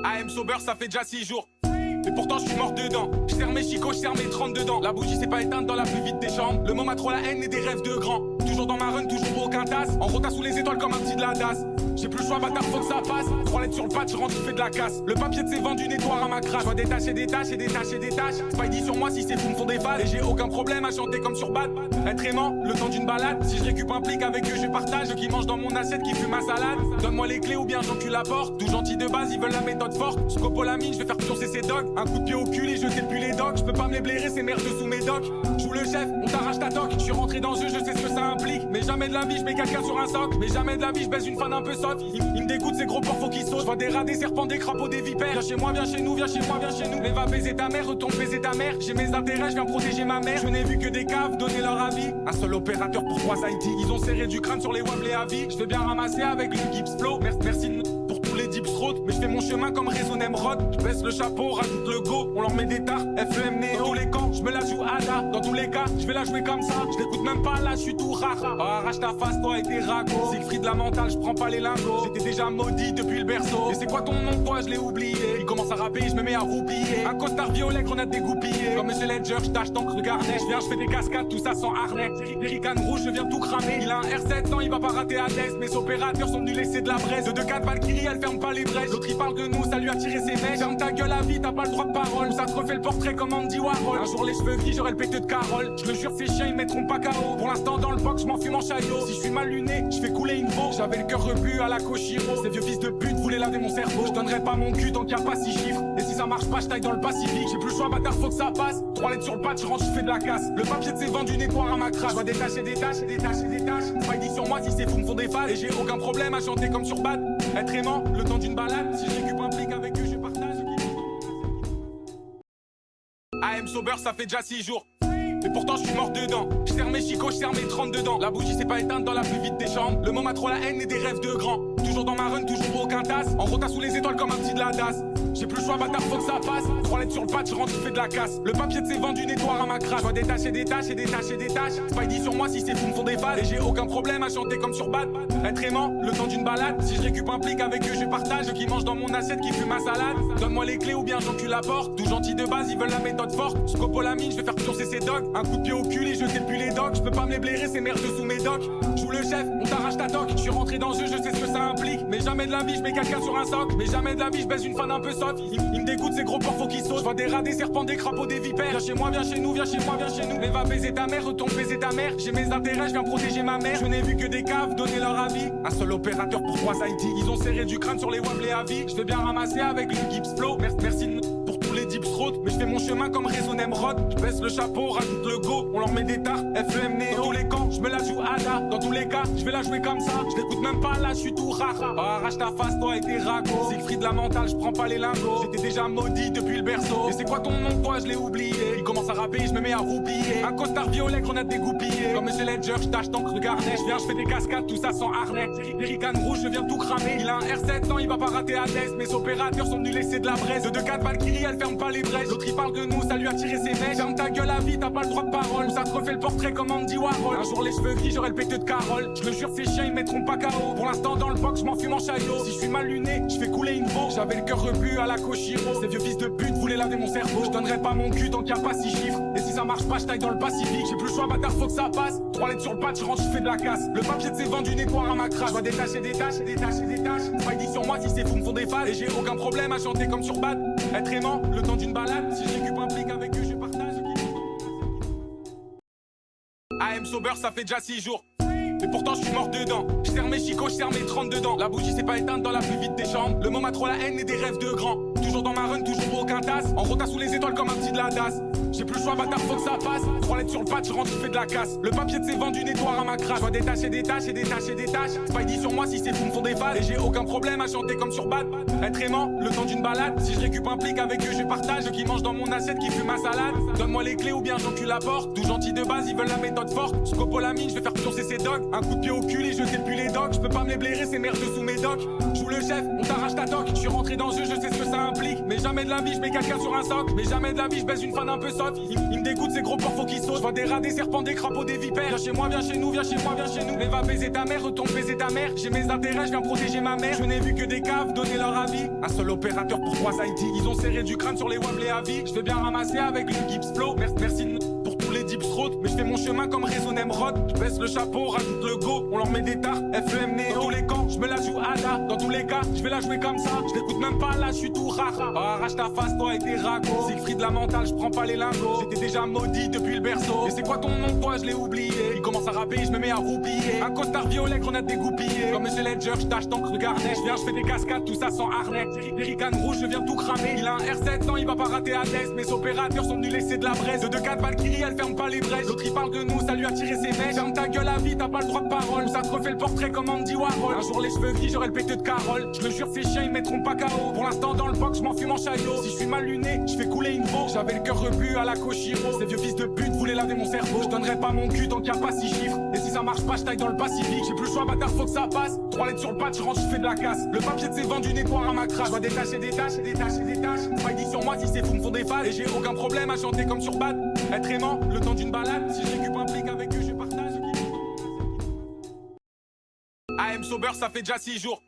AM sober, ça fait déjà 6 jours. Et pourtant je suis mort dedans. Je serre mes chicots, je serre mes 30 dedans. La bougie s'est pas éteinte dans la plus vite des chambres. Le moment a trop la haine et des rêves de grands. Toujours dans ma run, toujours aucun tasse. En rota sous les étoiles comme un petit de la DAS. J'ai plus le choix, bâtard, faut que ça passe. 3 lettres sur le patch, je rentre, je fais de la casse. Le papier de ses vendus nettoie à ma crasse. Je dois détacher des tâches et détacher des tâches. Spidey sur moi si ces fous me font des phases. Et j'ai aucun problème à chanter comme sur Bad. Être aimant, le temps d'une balade. Si je récup un plic avec eux, je partage. Ceux qui mangent dans mon assiette, qui fument ma salade. Donne-moi les clés ou bien j'encule la porte. Tout gentil de base, ils veulent la méthode forte. Scopolamine, je vais faire pioncer ces dogs. Un coup de pied au cul et jeter plus les dogs. Je peux pas me les blairer, c'est merde sous mes docs. Joue le chef, on t'arrache ta toque. Je suis rentré dans ce jeu, je sais ce que ça implique. Mais jamais de la vie, je mets quelqu'un sur un socle. Mais jamais de la vie, je baisse une fan un peu sotte. Il me dégoûte ces gros porcs qui sautent. Je vois des rats, des serpents, des crapauds, des vipères. Viens chez moi, viens chez nous, viens chez moi, viens chez nous. Mais va baiser ta mère, retourne baiser ta mère. J'ai mes intérêts, je viens protéger ma mère. Je n'ai vu que des caves donner leur avis. Un seul opérateur pour 3 ID. Ils ont serré du crâne sur les wobbles et avis. Je vais bien ramasser avec le Gibbs Flow. Merci pour tous les dips road. Mais je fais mon chemin comme Réseau Nemrod. Je baisse le chapeau, rajoute le go. On leur met des tartes, FEM Néo. Dans tous les camps, je me la joue Ada. Dans tous les cas, je vais la jouer comme ça. Je l'écoute même pas là, je suis tout rare. Oh, arrache ta face, toi et tes ragots. Siegfried la mentale, je prends pas les lingots. J'étais déjà maudit depuis le berceau. Et c'est quoi ton nom, toi, je l'ai oublié. Il commence à rapper, je me mets à roupiller. Un costard violet, grenade dégoupillée. Comme Monsieur Ledger, je tâche d'encre de garnet. Je viens, je fais des cascades, tout ça sans harnais. Jerrycan rouge, je viens tout cramer. Il a un R700, il va pas rater à test. Mes opérateurs sont venus laisser de la braise. De 2-4 Valkyrie, elle ferme pas les brèches. L'autre il parle de nous, ça lui a tiré ses mèches. Ferme ta gueule à vie, t'as pas le droit de parole. Ça te refait le portrait comme Andy Warhol. Un jour les cheveux gris, j'aurai le péteux de Carole. Je le jure, ces chiens ils mettront pas KO. Pour l'instant dans le box, je m'en fume en chaillot. Si je suis mal luné, je fais couler une veau. J'avais le cœur rebu à la Koshiro. Ces vieux fils de pute voulaient laver mon cerveau. Je donnerai pas mon cul tant qu'il y a pas 6 chiffres. Et si ça marche pas, je taille dans le Pacifique. J'ai plus le choix, bâtard, faut que ça passe. 3 lettres sur le patch, je rentre, je fais de la casse. Le papier de ses vendus nettoie à ma crasse. Je dois détacher des tâches, détacher des tâches. Spidey sur moi si ces fous me font des phases. Et j'ai aucun problème à chanter comme sur Bad. Être aimant, le temps d'une balade. Si je récup un plic avec eux, je partage. AM sober, ça fait déjà 6 jours. Et pourtant je suis mort dedans. Je serre mes chicots, je serre mes 30 dedans. La bougie s'est pas éteinte dans la plus vite des chambres. Le moment a trop la haine et des rêves de grands. Toujours dans ma run, toujours aucun tasse. En rota sous les étoiles comme un petit de la DAS. J'ai plus le choix, bâtard, faut que ça passe. 3 lettres sur le patch, je rentre, je fais de la casse. Le papier de ses vendus nettoie à ma crasse. Je dois détacher des tâches et détacher des tâches. Spidey sur moi si ces fous me font des phases. Et j'ai aucun problème à chanter comme sur Bad. Être aimant, le temps d'une balade. Si je récup un plic avec eux, je partage. Ceux qui mangent dans mon assiette, qui fument ma salade. Donne-moi les clés ou bien j'encule la porte. Tout gentil de base, ils veulent la méthode forte. Scopolamine, je vais faire pioncer ces dogs. Un coup de pied au cul et jeter plus les dogs. Je peux pas me les blairer, c'est merde sous mes docs. Joue le chef, on t'arrache ta toque. Je suis rentré dans ce jeu, je sais ce que ça implique. Mais jamais de la vie, je mets quelqu'un sur un socle. Mais jamais de la vie, je baisse une fan un peu sotte. Il me dégoûte ces gros porcs qui sautent. Je vois des rats, des serpents, des crapauds, des vipères. Viens chez moi, viens chez nous, viens chez moi, viens chez nous. Mais va baiser ta mère, retourne baiser ta mère. J'ai mes intérêts, je viens protéger ma mère. Je n'ai vu que des caves donner leur avis. Un seul opérateur pour 3 ID. Ils ont serré du crâne sur les wobbles et avis. Je vais bien ramasser avec le Gibbs Flow. Merci pour tous les dips road. Mais je fais mon chemin comme Réseau Nemrod. Je baisse le chapeau, rajoute le go, on leur met des tartes, FEM Néo. Dans tous les camps, je me la joue Ada. Dans tous les cas, je vais la jouer comme ça. Je l'écoute même pas là, je suis tout rare. Arrache ta face, toi et tes ragots. Siegfried la mentale, je prends pas les lingots. J'étais déjà maudit depuis le berceau. Et c'est quoi ton nom, toi, je l'ai oublié. Il commence à rapper, je me mets à roupiller. Un costard violet, grenade dégoupillée. Comme Monsieur Ledger, je tâche tant que regardez. Je viens, je fais des cascades, tout ça sans harnais. Jerrycan rouge, je viens tout cramer. Il a un R7, non, il va pas rater à l'est. Mes opérateurs sont venus laisser de la braise. De 2-4 Valkyrie, elle ferme pas les brèches. L'autre il parle de nous, ça lui a tiré ses mèches. Ferme ta gueule à vie, t'as pas le droit de parole. Ça te refait le portrait comme Andy Warhol. Un jour les cheveux gris, j'aurai le péteux de Carole. Je le jure, ces chiens ils mettront pas KO. Pour l'instant dans le box, je m'en fume en chaillot. Si je suis mal luné, je fais couler une veau. J'avais le cœur rebu à la Koshiro. Ces vieux fils de pute voulaient laver mon cerveau. Je donnerai pas mon cul tant qu'il y a pas 6 chiffres. Et si ça marche pas, je taille dans le Pacifique. J'ai plus le choix, bâtard, faut que ça passe. 3 lettres sur le patch, je rentre, je fais de la casse. Le papier de ses vendu nettoie à ma crasse. Je dois détacher des tâches, détacher des tâches. Pas dit sur moi si c'est fou me font des phases. Et j'ai aucun problème à chanter comme sur Bad. Être aimant, le temps d'une balade. Si je récupère un plic avec eux, je partage. AM sober, ça fait déjà 6 jours. Et pourtant je suis mort dedans. Je serre mes chicots, je serre mes 30 dedans. La bougie s'est pas éteinte dans la plus vite des chambres. Le moment a trop la haine et des rêves de grands. Toujours dans ma run, toujours aucun tasse. En rota sous les étoiles comme un petit de la DAS. J'ai plus le choix, bâtard, faut que ça passe. 3 lettres sur le patch, je rentre, je fais de la casse. Le papier de ses vendus nettoie à ma crasse. Je dois détacher des tâches et détacher des tâches. Spidey sur moi si c'est fou me font des phases. Et j'ai aucun problème à chanter comme sur Bad. Être aimant, le temps d'une balade. Si je récupère un plic avec eux, je partage. Ceux qui mangent dans mon assiette, qui fument ma salade. Donne-moi les clés ou bien j'encule la porte. Tout gentil de base, ils veulent la méthode forte. Scopolamine, je vais faire pioncer ces dogs. Un coup de pied au cul et je sais plus les dogs. Je peux pas me les blairer, ces merdes sous mes docs. Joue le chef, on t'arrache ta toque. Je suis rentré dans le jeu, je sais ce que ça implique. Mais jamais de la vie, je mets quelqu'un sur un soc. Mais jamais de la vie, je baisse une fan un peu soft. Il me dégoûte ces gros porcs qui sautent. Je vois des rats, des serpents, des crapauds, des vipères. Viens chez moi, viens chez nous, viens chez moi, viens chez nous. Mais va baiser ta mère, retourne baiser ta mère. J'ai mes intérêts, je viens protéger ma mère. Je n'ai vu que des caves donner leur avis. Un seul opérateur pour 3 ID. Ils ont serré du crâne sur les wables à vie. Je vais bien ramasser avec le Gibbs Flow. Merci pour tous les dips road. Mais je fais mon chemin comme Réseau Nemrod. Je baisse le chapeau, rajoute le go. On leur met des tartes, FEM Néo. Dans tous les camps, je me la joue Ada. Dans tous les cas, je vais la jouer comme ça. Je l'écoute même pas là, je suis tout rare. Arrache ta face, toi et tes ragots. Siegfried la mentale, je prends pas les lingots. J'étais déjà maudit depuis le berceau. Et c'est quoi ton nom, toi, je l'ai oublié. Il commence à rapper, je me mets à roupiller. Un costard violet, grenade dégoupillée. Comme Monsieur Ledger, je tâche tant que regardez. Je viens, je fais des cascades, tout ça sans harnais. Jerrycan rouge, je viens tout cramer. Il a un R7, non, il va pas rater à l'est. Mes opérateurs sont venus laisser de la braise. De 2-4 Valkyrie, elle ferme pas les brèches. L'autre il parle de nous, ça lui a tiré ses mèches. Ferme ta gueule à vie, t'as pas le droit de parole. Ça te refait le portrait comme Andy Warhol. Un jour les cheveux gris, j'aurai le péteux de Carole. Je le jure, ces chiens ils mettront pas KO. Pour l'instant dans le box, je m'en fume en chaillot. Si je suis mal luné, je fais couler une veau. J'avais le cœur rebu à la Koshiro. Ces vieux fils de pute voulaient laver mon cerveau. Je donnerai pas mon cul tant qu'il y a pas 6 chiffres. Et si ça marche pas, je taille dans le Pacifique. J'ai plus le choix, bâtard, faut que ça passe. 3 lettres sur le patch, je rentre, je fais de la casse. Le papier de ses vendus nettoie à ma crasse. Je dois détacher des tâches, détacher des tâches. Spidey sur moi si c'est fou me font des phases. Et j'ai aucun problème à chanter comme sur Bad. Être aimant, le temps d'une balade. Si je récupère un plic avec eux, je partage. AM sober, ça fait déjà 6 jours.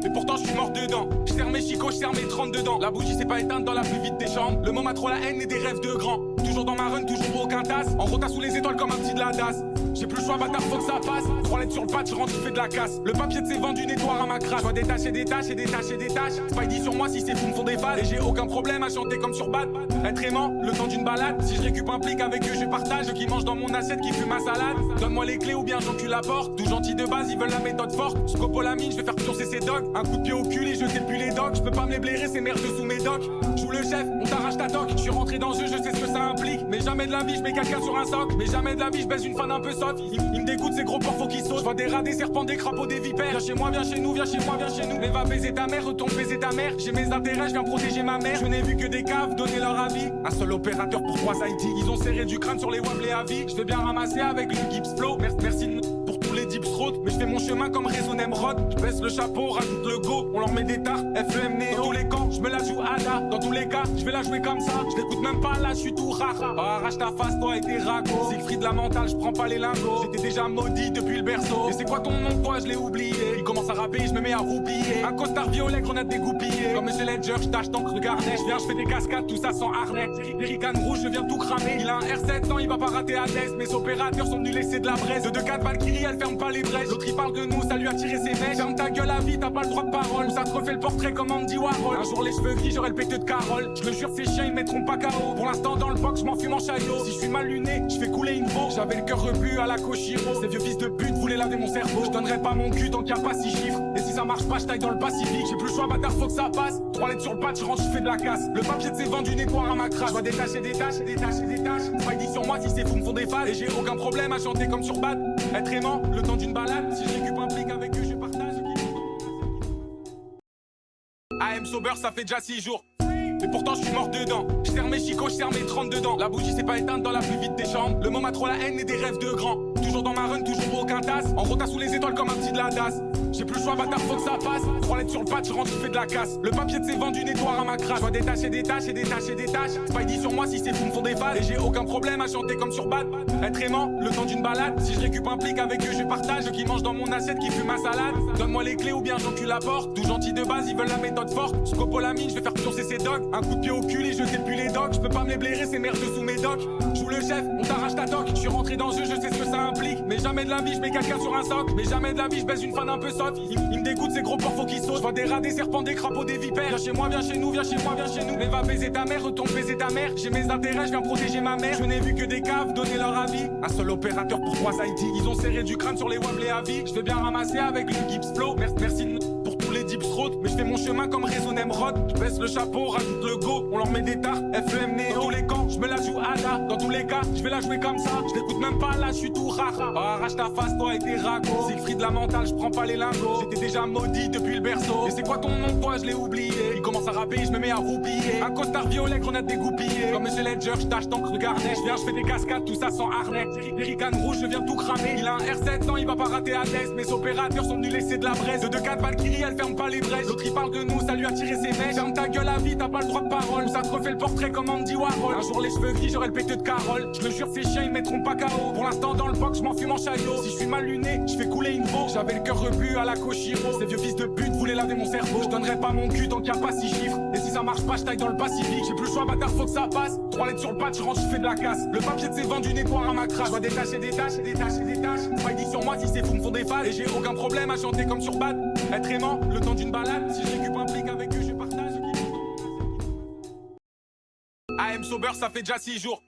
Et pourtant je suis mort dedans. Je serre mes chicots, je serre mes 30 dedans. La bougie s'est pas éteinte dans la plus vite des chambres. Le moment a trop la haine et des rêves de grands. Toujours dans ma run, toujours aucun tasse. En rota sous les étoiles comme un petit de la DAS. J'ai plus le choix, bâtard, faut que ça passe. 3 lettres sur le patch, je rentre, je fais de la casse. Le papier de ses vendus nettoie à ma crasse. Je dois détacher des tâches et détacher des tâches. Spidey sur moi si c'est fou me font des phases. Et j'ai aucun problème à chanter comme sur Bad. Être aimant, le temps d'une balade. Si je récupère un plic avec eux, je partage. Ceux qui mangent dans mon assiette, qui fument ma salade. Donne-moi les clés ou bien j'encule la porte. Tout gentil de base, ils veulent la méthode forte. Scopolamine, je vais faire pioncer ces dogs. Un coup de pied au cul et je sais plus les dogs. Je peux pas me les blairer, ces merdes sous mes docs. Joue le chef, on t'arrache ta toque. Je suis rentré dans le jeu, je sais ce que ça implique. Mais jamais de la vie, je mets quelqu'un sur un soc. Mais jamais de la vie, je baisse une fan un peu soft. Il me dégoûte ces gros porcs qui sautent. Je vois des rats, des serpents, des crapauds, des vipères. Viens chez moi, viens chez nous, viens chez moi, viens chez nous. Mais va baiser ta mère, retourne baiser ta mère. J'ai mes intérêts, je viens protéger ma mère. Je n'ai vu que des caves donner leur avis. Un seul opérateur pour 3 ID. Ils ont serré du crâne sur les wables à vie. Je vais bien ramasser avec le Gibbs Flow. Merci pour tous les dips road. Mais je fais mon chemin comme Réseau Nemrod. Je baisse le chapeau, rajoute le go. On leur met des tartes, FEM Néo. Dans tous les camps, je me la joue Ada. Dans tous les cas, je vais la jouer comme ça. Je l'écoute même pas là, je suis tout rare. Arrache ta face, toi et tes ragots. Siegfried la mentale, je prends pas les lingots. J'étais déjà maudit depuis le berceau. Et c'est quoi ton nom, toi, je l'ai oublié. Il commence à rapper, je me mets à roupiller. Un costard violet, grenade dégoupillée. Comme Monsieur Ledger, je tâche tant que regardez. Je viens, je fais des cascades, tout ça sans harnais. Jerrycan rouge, je viens tout cramer. Il a un R7, non, il va pas rater à l'est. Mes opérateurs sont venus laisser de la braise. De 2-4 Valkyrie, elle ferme pas les brèches. L'autre il parle de nous, ça lui a tiré ses mèches. Ferme ta gueule à vie, t'as pas le droit de parole. Ça te refait le portrait comme Andy Warhol. Un jour les cheveux gris, j'aurai le péteux de Carole. Je le jure, ces chiens ils mettront pas KO. Pour l'instant dans le box, je m'en fume en chaillot. Si je suis mal luné, je fais couler une veau. J'avais le cœur rebu à la Koshiro. Ces vieux fils de pute voulaient laver mon cerveau. Je donnerai pas mon cul tant qu'il y a pas 6 chiffres. Et si ça marche pas, je taille dans le Pacifique. J'ai plus le choix, bâtard, faut que ça passe. 3 lettres sur le patch, je rentre, je fais de la casse. Le papier de ses vendus nettoie à ma crasse. Je dois détacher des tâches, détacher des tâches. Spidey sur moi si ces fous me font des phases. Et j'ai aucun problème à chanter comme sur Bad. Être aimant, le temps d'une balade. Si je récup un plic avec eux, je partage. AM sober, ça fait déjà 6 jours. Et pourtant je suis mort dedans. Je serre mes chicots, je serre mes 30 dedans. La bougie s'est pas éteinte dans la plus vite des chambres. Le moment a trop la haine et des rêves de grands. Toujours dans ma run, toujours aucun tasse. En rota sous les étoiles comme un petit de la DAS. J'ai plus le choix, bâtard, faut que ça passe. 3 lettres sur le patch, je rentre, je fais de la casse. Le papier de ses vendus nettoie à ma crasse. Je dois détacher des tâches et détacher des tâches. Spidey sur moi si ces fous me font des phases. Et j'ai aucun problème à chanter comme sur Bad. Être aimant, le temps d'une balade. Si je récup un plic avec eux, je partage. Ceux qui mangent dans mon assiette, qui fument ma salade. Donne-moi les clés ou bien j'encule la porte. Tout gentil de base, ils veulent la méthode forte. Scopolamine, je vais faire pioncer ces dogs. Un coup de pied au cul et je sais plus les docs. Je peux pas me les blairer, c'est merde sous mes docs. Joue le chef, on t'arrache ta toque. Je suis rentré dans ce jeu, je sais ce que ça implique. Mais jamais de la vie, je mets quelqu'un sur un socle. Mais jamais de la vie, je baisse une fan un peu sotte. Il me dégoûte ces gros porfos qui sautent. Je vois des rats, des serpents, des crapauds, des vipères. Viens chez moi, viens chez nous, viens chez moi, viens chez nous. Mais va baiser ta mère, retourne baiser ta mère. J'ai mes intérêts, je viens protéger ma mère. Je n'ai vu que des caves donner leur avis. Un seul opérateur pour 3 IT. Ils ont serré du crâne sur les wables et avis. Je vais bien ramasser avec le Gibbs Flow. Merci pour tous les dips road. Mais je fais mon chemin comme Raison Emerald. Je baisse le chapeau, rajoute le go. On leur met des tartes, FEM Néo. Dans tous les camps, je me la joue Ada. Dans tous les cas, je vais la jouer comme ça. Je l'écoute même pas là, je suis tout rare. Oh, arrache ta face, toi et tes ragots. Siegfried la mentale, je prends pas les lingots. J'étais déjà maudit depuis le berceau. Et c'est quoi ton nom, toi, je l'ai oublié. Il commence à rapper, je me mets à roupiller. Un costard violet, grenade dégoupillée. Comme Monsieur Ledger, je tâche d'encre de garnet. Je viens, je fais des cascades, tout ça sans harnais. Erican rouge, je viens tout cramer. Il a un R700, il va pas rater à test. Mes opérateurs sont venus laisser de la braise. De 2-4 Valkyrie, elle ferme pas les brèches. L'autre il parle de nous, ça lui a tiré ses mèches. Ferme ta gueule à vie, t'as pas le droit de parole. Ça te refait le portrait comme Andy Warhol. Un jour les cheveux gris, j'aurai le péteux de Carole. Je le jure, ces chiens ils mettront pas KO. Pour l'instant dans le box, je m'en fume en chaillot. Si je suis mal luné, je fais couler une veau. J'avais le cœur rebu à la Koshiro. Ces vieux fils de pute voulaient laver mon cerveau. Je donnerai pas mon cul tant qu'il y a pas 6 chiffres. Et si ça marche pas, je taille dans le Pacifique. J'ai plus le choix, bâtard, faut que ça passe. 3 lettres sur le patch, je rentre, je fais de la casse. Le papier de ses vendus nettoie à ma crasse. Je dois détacher des tâches et détacher des tâches. Spidey sur moi si ces fous me font des phases. Et j'ai aucun problème à chanter comme sur Bad. Être aimant, le temps d'une balade. Si je récup un plic avec eux, je partage. AM sober, ça fait déjà 6 jours.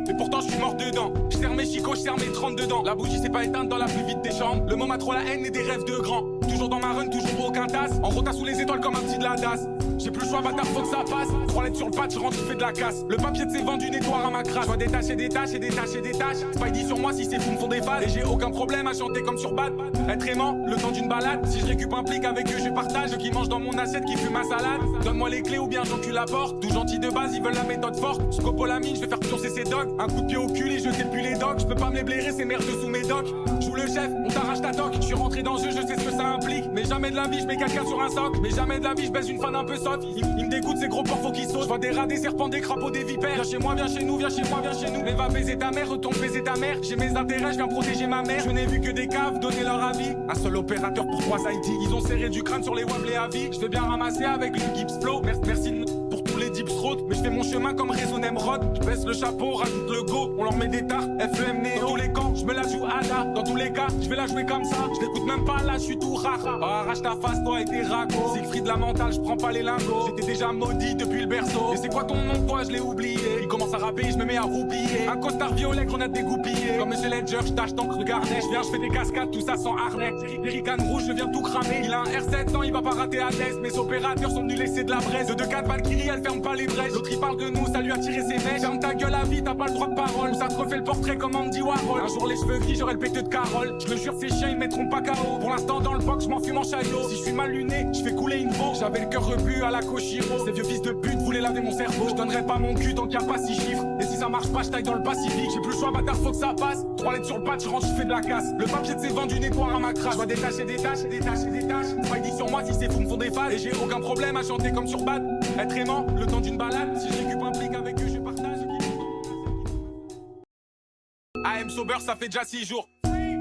Et pourtant je suis mort dedans. Je serre mes chicots, je serre mes 30 dedans. La bougie s'est pas éteinte dans la plus vite des chambres. Le moment a trop la haine et des rêves de grands. Toujours dans ma run, toujours aucun tasse. En rota sous les étoiles comme un petit de la DAS. J'ai plus le choix, bâtard, faut que ça passe. 3 lettres sur le patch, je rentre, je fais de la casse. Le papier de ses vendus nettoie à ma crasse. Je dois détacher des tâches et détacher des tâches. Spidey sur moi si ces fous me font des phases. Et j'ai aucun problème à chanter comme sur Bad. Être aimant, le temps d'une balade. Si je récup un plic avec eux, je partage. Ceux qui mangent dans mon assiette, qui fument ma salade. Donne-moi les clés ou bien j'encule la porte. Tout gentil de base, ils veulent la méthode forte. Scopolamine, je vais faire pioncer ces dogs. Un coup de pied au cul et je sais plus les docs. Je peux pas me les blairer, c'est merde sous mes docs. Joue le chef, on t'arrache ta toque. Je suis rentré dans ce jeu, je sais ce que ça implique. Mais jamais de la vie, je mets quelqu'un sur un socle. Mais jamais de la vie, je baisse une fan un peu sotte. Il me dégoûte ces gros porfos qui sautent. Je vois des rats, des serpents, des crapauds, des vipères. Viens chez moi, viens chez nous, viens chez moi, viens chez nous. Mais va baiser ta mère, retourne baiser ta mère. J'ai mes intérêts, je viens protéger ma mère. Je n'ai vu que des caves donner leur avis. Un seul opérateur pour 3 IT. Ils ont serré du crâne sur les wables et avis. Je vais bien ramasser avec le Gibbs Flow. Merci pour tous les dips road. Mais je fais mon chemin comme Raison Emerald. Je baisse le chapeau, rajoute le go. On leur met des tartes, FEM Néo. Dans tous les camps, je me la joue Ada. Dans tous les cas, je vais la jouer comme ça. Je l'écoute même pas là, je suis tout rare. Oh, arrache ta face, toi et tes ragots. Siegfried la mentale, je prends pas les lingots. J'étais déjà maudit depuis le berceau. Et c'est quoi ton nom, toi, je l'ai oublié. Il commence à rapper, je me mets à roupiller. Un costard violet, grenade dégoupillée. Comme Monsieur Ledger, je tâche d'encre de garnet. Je viens, je fais des cascades, tout ça sans harnais. Erican rouge, je viens tout cramer. Il a un R700, il va pas rater à test. Mes opérateurs sont venus laisser de la braise. De 2-4 Valkyrie, elle ferme pas les brèches. L'autre il parle de nous, ça lui a tiré ses mèches. Ferme ta gueule à vie, t'as pas le droit de parole. Ça te refait le portrait comme Andy Warhol. Un jour les cheveux gris, j'aurai le péteux de Carole. Je le jure, ces chiens ils mettront pas KO. Pour l'instant dans le box, je m'en fume en chaillot. Si je suis mal luné, je fais couler une veau. J'avais le cœur rebu à la Koshiro. Ces vieux fils de pute voulaient laver mon cerveau. Je donnerai pas mon cul tant qu'il y a pas 6 chiffres. Et si ça marche pas, je taille dans le Pacifique. J'ai plus le choix, bâtard, faut que ça passe. 3 lettres sur le patch, je rentre, je fais de la casse. Le papier de ses vendus nettoie à ma crasse. Je dois détacher des tâches et détacher des tâches. Spidey sur moi si ces fous me font des phases. Et j'ai aucun problème à chanter comme sur Bad. Être aimant, le temps d'une balade. Si je récup un plic avec eux, je partage. AM sober, ça fait déjà 6 jours.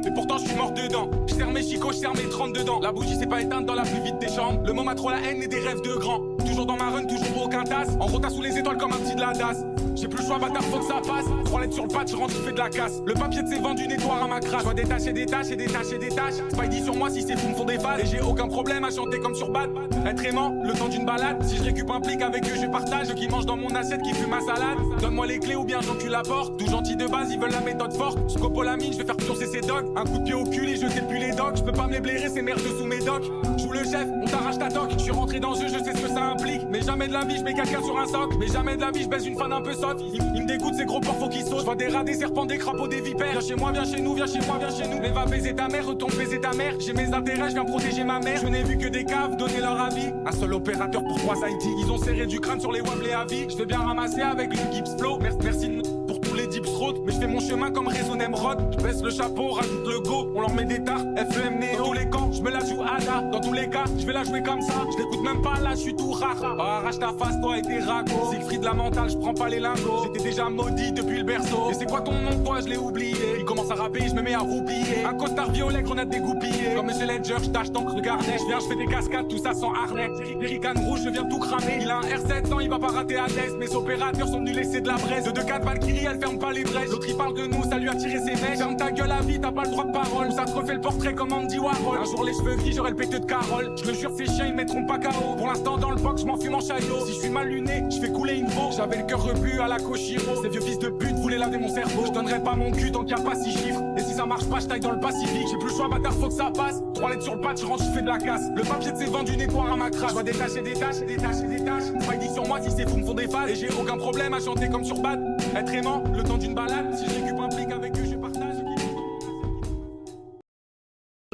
Et pourtant je suis mort dedans. Je serre mes chicots, je serre mes 30 dedans. La bougie s'est pas éteinte dans la plus vite des chambres. Le moment a trop la haine et des rêves de grands. Toujours dans ma run, toujours aucun tasse. En rota sous les étoiles comme un petit de la DAS. J'ai plus le choix, bâtard, faut que ça passe. 3 lettres sur le patch, je rentre, je fais de la casse. Le papier de ses vendus nettoie à ma crasse. Je dois détacher des tâches et détacher des tâches. Spidey sur moi si ces fous me font des phases. Et j'ai aucun problème à chanter comme sur Bad. Être aimant, le temps d'une balade. Si je récup un plic avec eux, je partage. Ceux qui mangent dans mon assiette, qui fument ma salade. Donne-moi les clés ou bien j'encule la porte. Tout gentil de base, ils veulent la méthode forte. Scopolamine, je vais faire pioncer ces dogs. Un coup de pied au cul et je sais plus les docs. Je peux pas me les blairer, c'est merde sous mes docs. Joue le le chef, on t'arrache ta toque. Je suis rentré dans le jeu, je sais ce que ça implique. Mais jamais de la vie, je mets quelqu'un sur un socle. Mais jamais de la vie, je baise une fan un peu soft. Il me dégoûte ces gros porcs, faut qu'ils sautent. Je vois des rats, des serpents, des crapauds, des vipères. Viens chez moi, viens chez nous, viens chez moi, viens chez nous. Mais va baiser ta mère, retourne baiser ta mère. J'ai mes intérêts, je viens protéger ma mère. Je n'ai vu que des caves donner leur avis. Un seul opérateur pour 3 ID. Ils ont serré du crâne sur les wables et avis. Je vais bien ramasser avec le Gibbs Flow. Merci pour tous les dips road. Mais je fais mon chemin comme réseau Nemrod. Je baisse le chapeau, rajoute le go. On leur met des tartes, FEM Néo. Dans tous les camps, je me la joue Ada. Dans tous les cas, je vais la jouer comme ça. Je l'écoute même pas là, je suis tout rara. Oh, arrache ta face, toi et tes ragots. Siegfried la mentale, je prends pas les lingots. J'étais déjà maudit depuis le berceau. Et c'est quoi ton nom, toi, je l'ai oublié. Il commence à rapper, je me mets à roupiller. Un costard violet, grenade dégoupillée. Comme Monsieur Ledger, je tâche tant que regardez. Je viens, je fais des cascades, tout ça sans harnais. Erican rouge, je viens tout cramer. Il a un R700, il va pas rater à l'est. Mes opérateurs sont venus laisser de la braise. De 2-4 Valkyrie, elle ferme pas les braises. L'autre il parle de nous, ça lui a tiré ses mecs. Ferme ta gueule à vie, t'as pas le droit de parole. Ça te refait le portrait comme Andy Warhol. Un jour les cheveux gris, j'aurai le péteux de Carole. Je le jure, ces chiens ils mettront pas KO. Pour l'instant dans le box, je m'en fume en chaillot. Si je suis mal luné, je fais couler une veau. J'avais le cœur rebu à la Koshiro. Ces vieux fils de pute voulaient laver mon cerveau. Je donnerai pas mon cul tant qu'il y a pas 6 chiffres. Et si ça marche pas, je taille dans le Pacifique. J'ai plus le choix, bâtard, faut que ça passe. 3 lettres sur le patch, je rentre, je fais de la casse. Le papier de ses vendu nettoie à ma crasse. Je dois détacher des tâches, détacher des tâches. Pas dit sur moi si c'est fou me font des phases. Et j'ai aucun problème à chanter comme sur Bad. Être aimant, le temps d'une balade. Si je récupère un plic avec eux, je partage.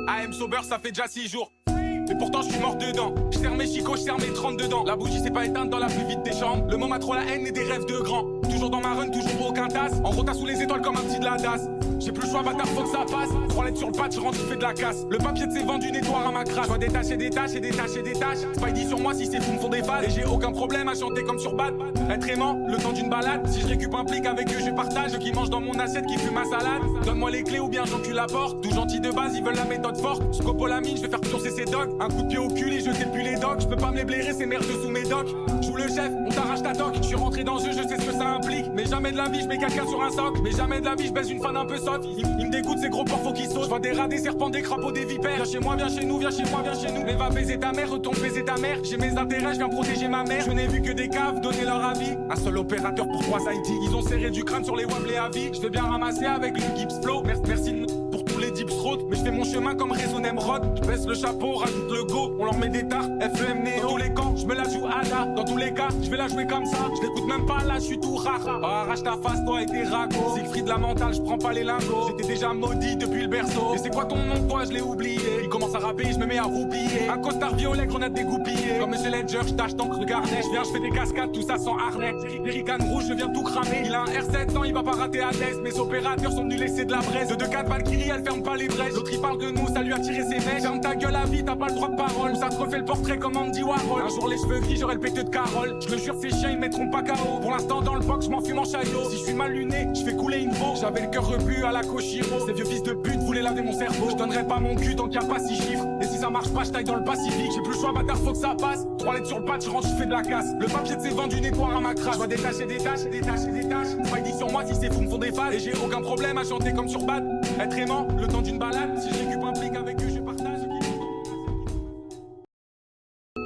AM Sober, ça fait déjà 6 jours. Et pourtant je suis mort dedans. Je serre mes chicots, je serre mes 30 dedans. La bougie s'est pas éteinte dans la plus vite des chambres. Le moment a trop la haine et des rêves de grands. Toujours dans ma run, toujours aucun tasse. En rota sous les étoiles comme un petit de la DAS. J'ai plus le choix, bâtard, faut que ça passe. 3 lettres sur le patch, je rentre, je fais de la casse. Le papier de ses vendus nettoie à ma crasse. Je dois détacher des tâches et détacher des tâches. Spidey sur moi si c'est fou me font des phases. Et j'ai aucun problème à chanter comme sur Bad. Être aimant, le temps d'une balade. Si je récupère un plic avec eux, je partage. Ceux qui mangent dans mon assiette, qui fument ma salade. Donne-moi les clés ou bien j'encule la porte. Tout gentil de base, ils veulent la méthode forte. Scopolamine, je vais faire pioncer ces dogs. Un coup de pied au cul et jeter depuis les docks. Je peux pas me les blairer, ces merdes sous mes docks. Joue le chef, on t'arrache ta toque. Je suis rentré dans le jeu, je sais ce que ça implique. Mais jamais de la vie, je mets quelqu'un sur un socle. Mais jamais de la vie, je baise une fan un peu soft. Il me dégoûte ces gros porcs, faut qu'ils sautent. Je vois des rats, des serpents, des crapauds, des vipères. Viens chez moi, viens chez nous, viens chez moi, viens chez nous. Mais va baiser ta mère, retourne baiser ta mère. J'ai mes intérêts, je viens protéger ma mère. Je n'ai vu que des caves donner leur avis. Un seul opérateur pour 3 ID. Ils ont serré du crâne sur les wables et avis. Je vais bien ramasser avec le Gibbs Flow. Merci pour tous les dips road. Mais je fais mon chemin comme réseau Nemrod. Je baisse le chapeau, rajoute le go. On leur met des tartes, FEM Néo. Dans tous les camps, je me la joue Ada. Dans tous les cas, je vais la jouer comme ça. Je l'écoute même pas là, je suis tout rara. Oh, arrache ta face, toi et tes ragots. Siegfried la mentale, je prends pas les lingots. J'étais déjà maudit depuis le berceau. Et c'est quoi ton nom, toi, je l'ai oublié. Il commence à rapper, je me mets à roupiller. Un costard violet, grenade dégoupillée. Comme Monsieur Ledger, je tâche tant que regardez. Je viens, je fais des cascades, tout ça sans harnais. Erican rouge, je viens tout cramer. Il a un R700, il va pas rater à l'est. Mes opérateurs sont venus laisser de la braise. De 2-4 Valkyrie, elle ferme pas les braises. L'autre il parle de nous, ça lui a tiré ses mecs. Ferme ta gueule à vie, t'as pas le droit de parole. Ça te refait le portrait comme Andy Warhol. Un jour les cheveux gris, j'aurai le péteux de Carole. Je le jure, ces chiens ils mettront pas KO. Pour l'instant dans le box, je m'en fume en chaillot. Si je suis mal luné, je fais couler une veau. J'avais le cœur rebu à la Koshiro. Ces vieux fils de pute voulaient laver mon cerveau. Je donnerai pas mon cul tant qu'il y a pas 6 chiffres. Et si ça marche pas, je taille dans le Pacifique. J'ai plus le choix, bâtard, faut que ça passe. 3 lettres sur le patch, je rentre, je fais de la casse. Le papier de ses vendus nettoie à ma crasse. Je dois détacher des tâches, détacher des tâches. Spidey sur moi si c'est fou me font des phases. Et j'ai aucun problème à chanter comme sur Bad. Être aimant, le temps d'une balade. Si je récupère un plic avec eux, je partage.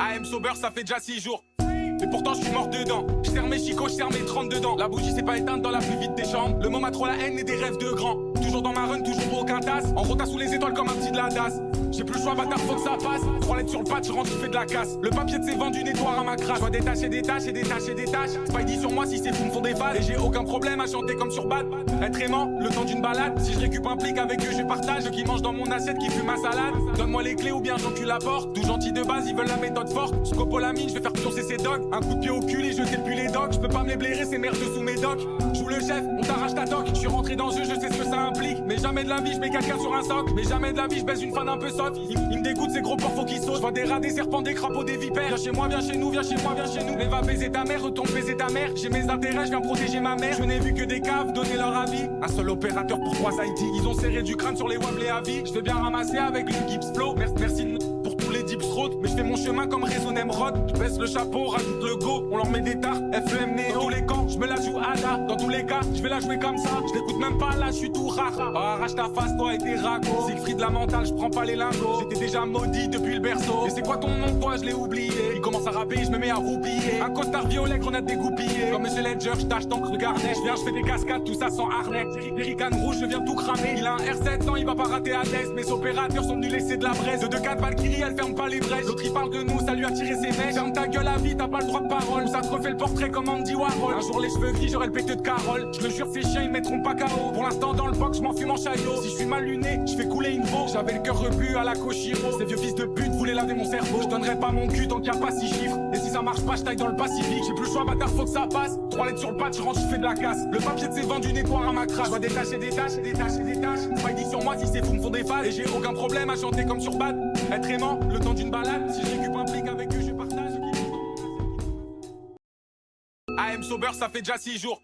AM Sober, ça fait déjà 6 jours. Et pourtant je suis mort dedans. Je serre mes chicots, je serre mes 30 dedans. La bougie s'est pas éteinte dans la plus vite des chambres. Le moment a trop la haine et des rêves de grands. Toujours dans ma run, toujours aucun tasse. En rota sous les étoiles comme un petit de la DAS. J'ai plus le choix, bâtard, faut que ça passe. 3 lettres sur le patch, je rentre, je fais de la casse. Le papier de ses vendus nettoie à ma crasse. Je dois détacher des tâches et détacher des tâches. Spidey sur moi si c'est fou me font des phases. Et j'ai aucun problème à chanter comme sur Bad. Être aimant, le temps d'une balade. Si je récupère un plic avec eux, je partage. Ceux qui mangent dans mon assiette, qui fument ma salade. Donne-moi les clés ou bien j'encule la porte. Tout gentil de base, ils veulent la méthode forte. Scopolamine, je vais faire pioncer ces dogs. Un coup de pied au cul et jeter depuis les docks. Je peux pas me les blairer, ces merdes sous mes docks. Joue le chef, on t'arrache ta toque. Je suis rentré dans le jeu, je sais ce que ça implique. Mais jamais de la vie, je mets quelqu'un sur un socle. Mais jamais de la vie, je baise une fan un peu soft. Il me dégoûte ces gros porcs, faut qu'ils sautent. Je vois des rats, des serpents, des crapauds, des vipères. Viens chez moi, viens chez nous, viens chez moi, viens chez nous. Mais va baiser ta mère, retourne baiser ta mère. J'ai mes intérêts, je viens protéger ma mère. Je n'ai vu que des caves donner leur avis. Un seul opérateur pour 3 ID. Ils ont serré du crâne sur les wables et avis. Je vais bien ramasser avec le Gibbs Flow. Merci pour tous les dips road. Mais je fais mon chemin comme réseau Nemrod. Je baisse le chapeau, rajoute le go. On leur met des tartes, FEM Néo. Dans tous les camps, je me la joue Ada. Dans tous les cas, je vais la jouer comme ça. Je l'écoute même pas là, je suis tout rara. Oh, arrache ta face, toi et tes ragots. Siegfried la mentale, je prends pas les lingots. J'étais déjà maudit depuis le berceau. Et c'est quoi ton nom, toi, je l'ai oublié. Il commence à rapper, je me mets à roupiller. Un costard violet, grenade dégoupillée. Comme Monsieur Ledger, je tâche tant que regardez. Je viens, je fais des cascades, tout ça sans harnais. Erican rouge, je viens tout cramer. Il a un R700, il va pas rater à l'est. Mes opérateurs sont venus laisser de la braise. De 2-4 Valkyrie, elle ferme pas les vrais. L'autre il parle de nous, ça lui a tiré ses mecs. Ferme ta gueule à vie, t'as pas le droit de parole. Ça te refait le portrait comme Andy Warhol. Un jour les cheveux gris, j'aurai le péteux de Carole. Je le jure, ces chiens ils mettront pas KO. Pour l'instant dans le box, je m'en fume en chaillot. Si je suis mal luné, je fais couler une veau. J'avais le cœur rebu à la Koshiro. Ces vieux fils de pute voulaient laver mon cerveau. Je donnerai pas mon cul tant qu'il y a pas 6 chiffres. Et si ça marche pas, je taille dans le Pacifique. J'ai plus le choix, bâtard, faut que ça passe. 3 lettres sur le patch, je rentre, je fais de la casse. Le papier de ses vendu nettoie à ma crache. Je dois détacher des tâches, des tâches, des tâches. Pas dit sur moi si ces fous me font des phases. Et j'ai aucun problème à chanter comme sur Bad. Être aimant, le temps d'une balade. Si je récup un plic avec eux, je partage. AM sober, ça fait déjà 6 jours.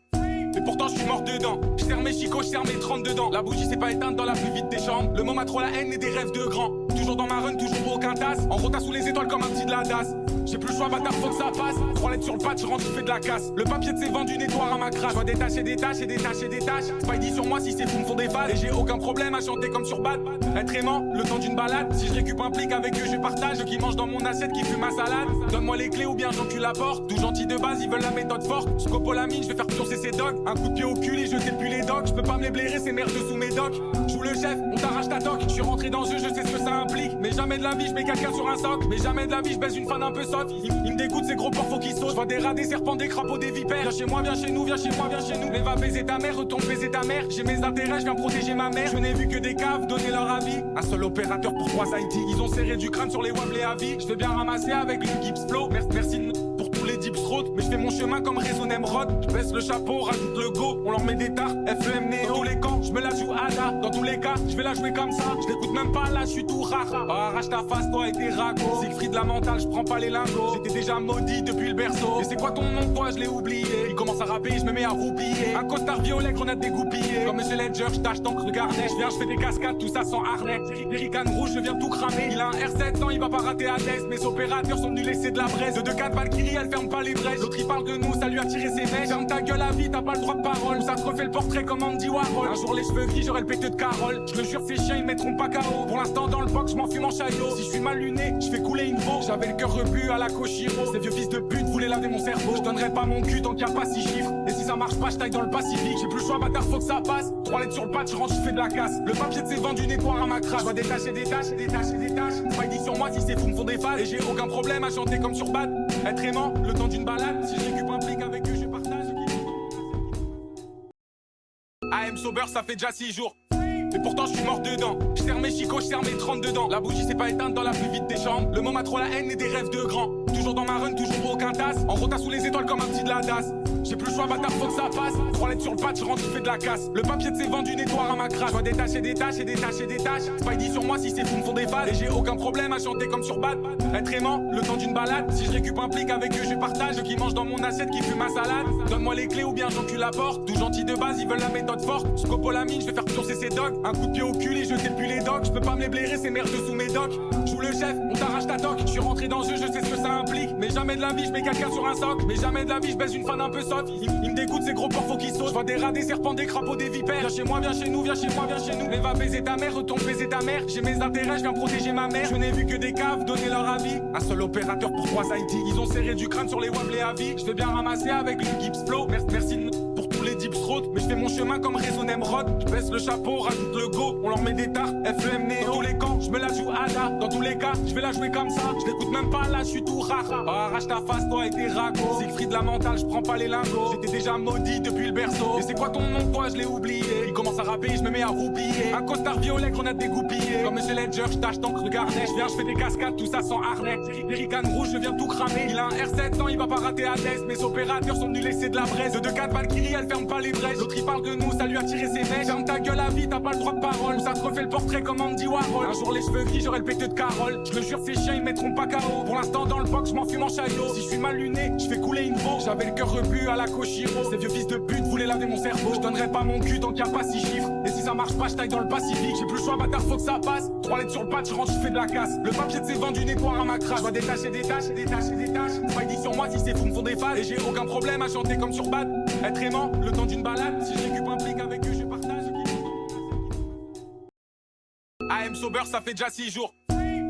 Et pourtant je suis mort dedans. Je serre mes chicots, je serre mes 30 dedans. La bougie s'est pas éteinte dans la plus vite des chambres. Le moment a trop la haine et des rêves de grands. Toujours dans ma run, toujours aucun tasse. En rota sous les étoiles comme un petit de la DAS. J'ai plus le choix, bâtard, faut que ça passe. 3 lettres sur le patch, je rentre, je fais de la casse. Le papier de ses vendu nettoie à ma crache. Je dois détacher des tâches et détacher des tâches. Spidey sur moi si ces fous me font des phases. Et j'ai aucun problème à chanter comme sur Bad. Être aimant, le temps d'une balade. Si je récup un plic avec eux, je partage. Ceux qui mangent dans mon assiette, qui fument ma salade. Donne-moi les clés ou bien j'encule la porte. Tout gentil de base, ils veulent la méthode forte. Scopolamine, je vais faire pioncer ces dogs. Un coup de pied au cul et je sais plus les dogs. Je peux pas me les blairer, c'est merde sous mes docs. Joue le chef, on t'arrache ta toque. Je suis rentré dans ce jeu, je sais ce que ça implique. Mais jamais de la vie, je mets quelqu'un sur un socle. Mais jamais de la vie, je baisse une fan un peu sotte. Il me dégoûte ces gros porfos qui sautent. Je vois des rats, des serpents, des crapauds, des vipères. Viens chez moi, viens chez nous, viens chez moi, viens chez nous. Mais va baiser ta mère, retourne baiser ta mère. J'ai mes intérêts, je viens protéger ma mère. Je n'ai vu que des caves donner leur avis. Un seul opérateur pour 3 IT. Ils ont serré du crâne sur les wables et avis. Je vais bien ramasser avec le Gibbs Flow. Merci pour tous les dips road. Mais je fais mon chemin comme Réseau Nemrod. Je baisse le chapeau, rajoute le go. On leur met des tartes, FEM Néo. Dans tous les camps, je me la joue Ada. Dans tous les cas, je vais la jouer comme ça. Je l'écoute même pas là, je suis tout rare. Oh, arrache ta face, toi et tes ragots. Siegfried la mentale, je prends pas les lingots. J'étais déjà maudit depuis le berceau. Et c'est quoi ton nom, toi, je l'ai oublié. Il commence à rapper, je me mets à roupiller. Un costard violet, grenade dégoupillée. Comme Monsieur Ledger, je tâche d'encre de garnet. Je viens, je fais des cascades, tout ça sans harnais. Jerrycan rouge, je viens tout cramer. Il a un R700, il va pas rater à test. Mes opérateurs sont venus laisser de la braise. De 2-4 Valkyrie, elle ferme pas les brèches. L'autre il parle de nous, ça lui a tiré ses mecs. Ferme ta gueule à vie, t'as pas le droit de parole. Ça te refait le portrait comme Andy Warhol. Un jour les cheveux gris, j'aurai le péteux de Carole. Je le jure, ces chiens ils mettront pas KO. Pour l'instant dans le box, je m'en fume en chaillot. Si je suis mal luné, je fais couler une veau. J'avais le cœur rebu à la Koshiro. Ces vieux fils de pute voulaient laver mon cerveau. Je donnerai pas mon cul tant qu'il y a pas 6 chiffres. Et si ça marche pas, je taille dans le Pacifique. J'ai plus le choix, bâtard, faut que ça passe. 3 lettres sur le patch, je rentre, je fais de la casse. Le papier de ses vendu nettoie à ma crache. Je dois détacher des tâches et des tâches et des tâches. Pas dit sur moi si ces fous me font des phases. Et j'ai aucun problème à chanter comme sur Bad. Être aimant, le temps d'une balade. Si je récup un plic avec eux, je partage. AM sober, ça fait déjà 6 jours. Et pourtant je suis mort dedans. Je serre mes chicots, je serre mes 30 dedans. La bougie s'est pas éteinte dans la plus vite des chambres. Le moment a trop la haine et des rêves de grands. Toujours dans ma run, toujours aucun tasse. En rota sous les étoiles comme un petit de la DAS. J'ai plus le choix, bâtard, faut que ça passe. 3 lettres sur le patch, je rentre, je fais de la casse. Le papier de ses vendu nettoie à ma crache. Je dois détacher des tâches et détacher des tâches. Spidey sur moi si ces fous me font des phases. Et j'ai aucun problème à chanter comme sur Bad. Être aimant, le temps d'une balade. Si je récup un plic avec eux, je partage. Ceux qui mangent dans mon assiette, qui fument ma salade. Donne-moi les clés ou bien j'encule la porte. Tout gentil de base, ils veulent la méthode forte. Scopolamine, je vais faire pioncer ces dogs. Un coup de pied au cul et je sais plus les dogs. Je peux pas me les blairer, c'est merde sous mes docs. Joue le chef, on t'arrache ta toque. Je suis rentré dans ce jeu, je sais ce que ça implique. Mais jamais de la vie, je mets quelqu'un sur un socle. Mais jamais de la vie, je baisse une fan un peu sotte. Il me dégoûte ces gros porfos qui sautent. Je vois des rats, des serpents, des crapauds, des vipères. Viens chez moi, viens chez nous, viens chez moi, viens chez nous. Mais va baiser ta mère, retourne baiser ta mère. J'ai mes intérêts, je viens protéger ma mère. Je n'ai vu que des caves donner leur avis. Un seul opérateur pour 3 IT. Ils ont serré du crâne sur les wables et avis. Je vais bien ramasser avec le Gibbs Flow. Merci pour tous les dips road. Mais je fais mon chemin comme Réseau Nemrod. Je baisse le chapeau, rajoute le go. On leur met des tartes, FEM Néo. Dans tous les camps, je me la joue Ada. Dans tous les cas, je vais la jouer comme ça. Je l'écoute même pas là, je suis tout rare. Oh, arrache ta face, toi et tes ragots. Siegfried la mentale, je prends pas les lingots. J'étais déjà maudit depuis le berceau. Et c'est quoi ton nom, toi, je l'ai oublié. Il commence à rapper, je me mets à roupiller. Un costard violet, grenade dégoupillée. Comme Monsieur Ledger, je tâche d'encre de garnet. Je viens, je fais des cascades, tout ça sans harnais. Jerrycan rouge, je viens tout cramer. Il a un R700, il va pas rater à test. Mes opérateurs sont venus laisser de la braise. De 2-4 Valkyrie, elle ferme pas les brèches. L'autre il parle de nous, ça lui a tiré ses mecs. Ferme ta gueule à vie, t'as pas le droit de parole. Ça te refait le portrait comme Andy Warhol. Un jour les cheveux gris, j'aurai le péteux de Carole. Je le jure, ces chiens ils mettront pas KO. Pour l'instant dans le box, je m'en fume en chaillot. Si je suis mal luné, je fais couler une veau. J'avais le cœur rebu à la Koshiro. Ces vieux fils de pute voulaient laver mon cerveau. Je donnerai pas mon cul tant qu'il y a pas 6 chiffres. Et si ça marche pas, je taille dans le Pacifique. J'ai plus le choix, bâtard, faut que ça passe. 3 lettres sur le patch, je rentre, je fais de la casse. Le papier de ses vendu nettoie à ma crache. Je dois détacher des tâches et des tâches et des tâches. Spidey sur moi si ces fous me font des phases. Et j'ai aucun problème à chanter comme sur Bad. Être aimant, le temps d'une balade. Si je récup un plic avec eux, je partage. AM sober, ça fait déjà 6 jours.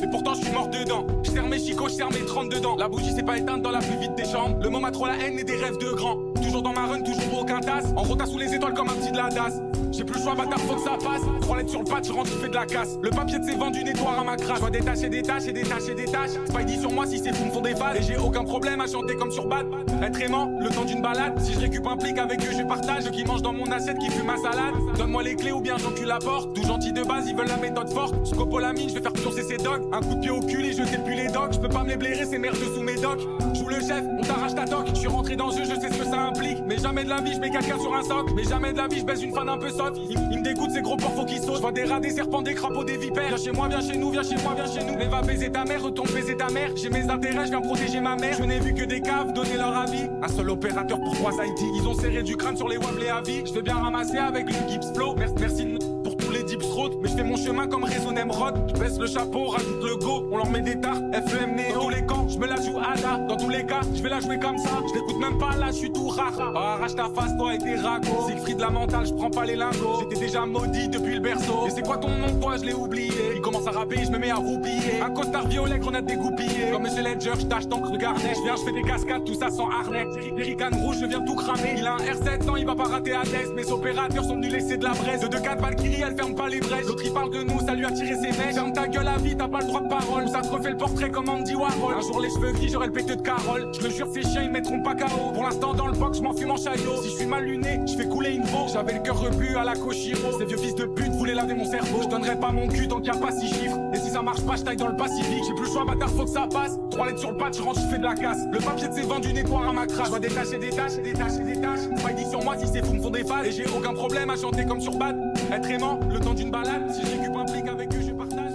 Et pourtant je suis mort dedans. Je serre mes chicots, je serre mes 30 dedans. La bougie s'est pas éteinte dans la plus vite des chambres. Le moment a trop la haine et des rêves de grands. Toujours dans ma run, toujours aucun aucun tasse. En rota sous les étoiles comme un petit de la DAS. J'ai plus le choix, bâtard, faut que ça passe. 3 lettres sur le patch, je rentre, je fais de la casse. Le papier de ses vendu nettoie à ma crasse. Je vois des tâches et des tâches et des tâches et des tâches. Spidey sur moi si c'est fou me font des phases. Et j'ai aucun problème à chanter comme sur Bad. Être aimant, le temps d'une balade. Si je récup un plic avec eux, je partage. Eux qui mangent dans mon assiette, qui fument ma salade. Donne-moi les clés ou bien j'encule la porte. Tout gentil de base, ils veulent la méthode forte. Scopo la mine, je vais faire pioncer ses dogs. Un coup de pied au cul et jeter depuis les docks. Je peux pas me les blairer, c'est merde sous mes docks. Joue le chef, on t'arrache ta toque. Je suis rentré dans le jeu, je sais ce que ça implique. Mais jamais de la vie, je mets quelqu'un sur un soc. Mais jamais de la vie, je baisse une fan un peu soft. Il me dégoûte ces gros porcs, faut qu'ils sautent. Je vois des rats, des serpents, des crapauds, des vipères. Viens chez moi, viens chez nous, viens chez moi, viens chez nous. Mais va baiser ta mère, retourne baiser ta mère. J'ai mes intérêts, je viens protéger ma mère. Je n'ai vu que des caves donner leur avis. Un seul opérateur pour 3 IT. Ils ont serré du crâne sur les wables et à vie. Je vais bien ramasser avec le Gibbs Flow. Merci pour tous les dips road. Mais je fais mon chemin comme réseau Nemrod. Je baisse le chapeau, rajoute le go. On leur met des tartes, FEM Néo. Dans tous les camps, je me la joue Ada. Dans tous les cas, je vais la jouer comme ça. Je l'écoute même pas là, je suis tout rare. Oh, arrache ta face, toi et tes ragots. Siegfried la mentale, je prends pas les lingots. J'étais déjà maudit depuis le berceau. Et c'est quoi ton nom, toi, je l'ai oublié. Il commence à rapper, je me mets à roupiller. Un costard violet, grenade dégoupillée. Comme Monsieur Ledger, je tâche d'encre de garnet. Je viens, je fais des cascades, tout ça sans harnais. Jerrycan rouge, je viens tout cramer. Il a un R700, il va pas rater à l'est. Mes opérateurs sont venus laisser de la braise. De 2-4 Valkyrie, elle ferme pas les brèches. L'autre il parle de nous, ça lui a tiré ses mecs. Ferme ta gueule à vie, t'as pas le droit de parole. Ça te refait le portrait comme Andy Warhol. Un jour les cheveux gris, j'aurai le péteux de Carole. Je le jure, ces chiens ils mettront pas KO. Pour l'instant dans le box, je m'en fume en chaillot. Si je suis mal luné, je fais couler une veau. J'avais le cœur rebu à la Koshiro. Ces vieux fils de pute voulaient laver mon cerveau. Je donnerai pas mon cul tant qu'il y a pas 6 chiffres. Et si ça marche pas, je taille dans le Pacifique. J'ai plus le choix, bâtard, faut que ça passe. 3 lettres sur le patch, je rentre, je fais de la casse. Le papier de ses vendu nettoie à ma crasse. Je vois des tâches et des tâches et des tâches et des tâches. Spidey sur moi si c'est fou me font des phases. Et j'ai aucun problème à chanter comme sur Bad. Être aimant, le temps d'une balade. Si je récup un plic avec eux, je partage.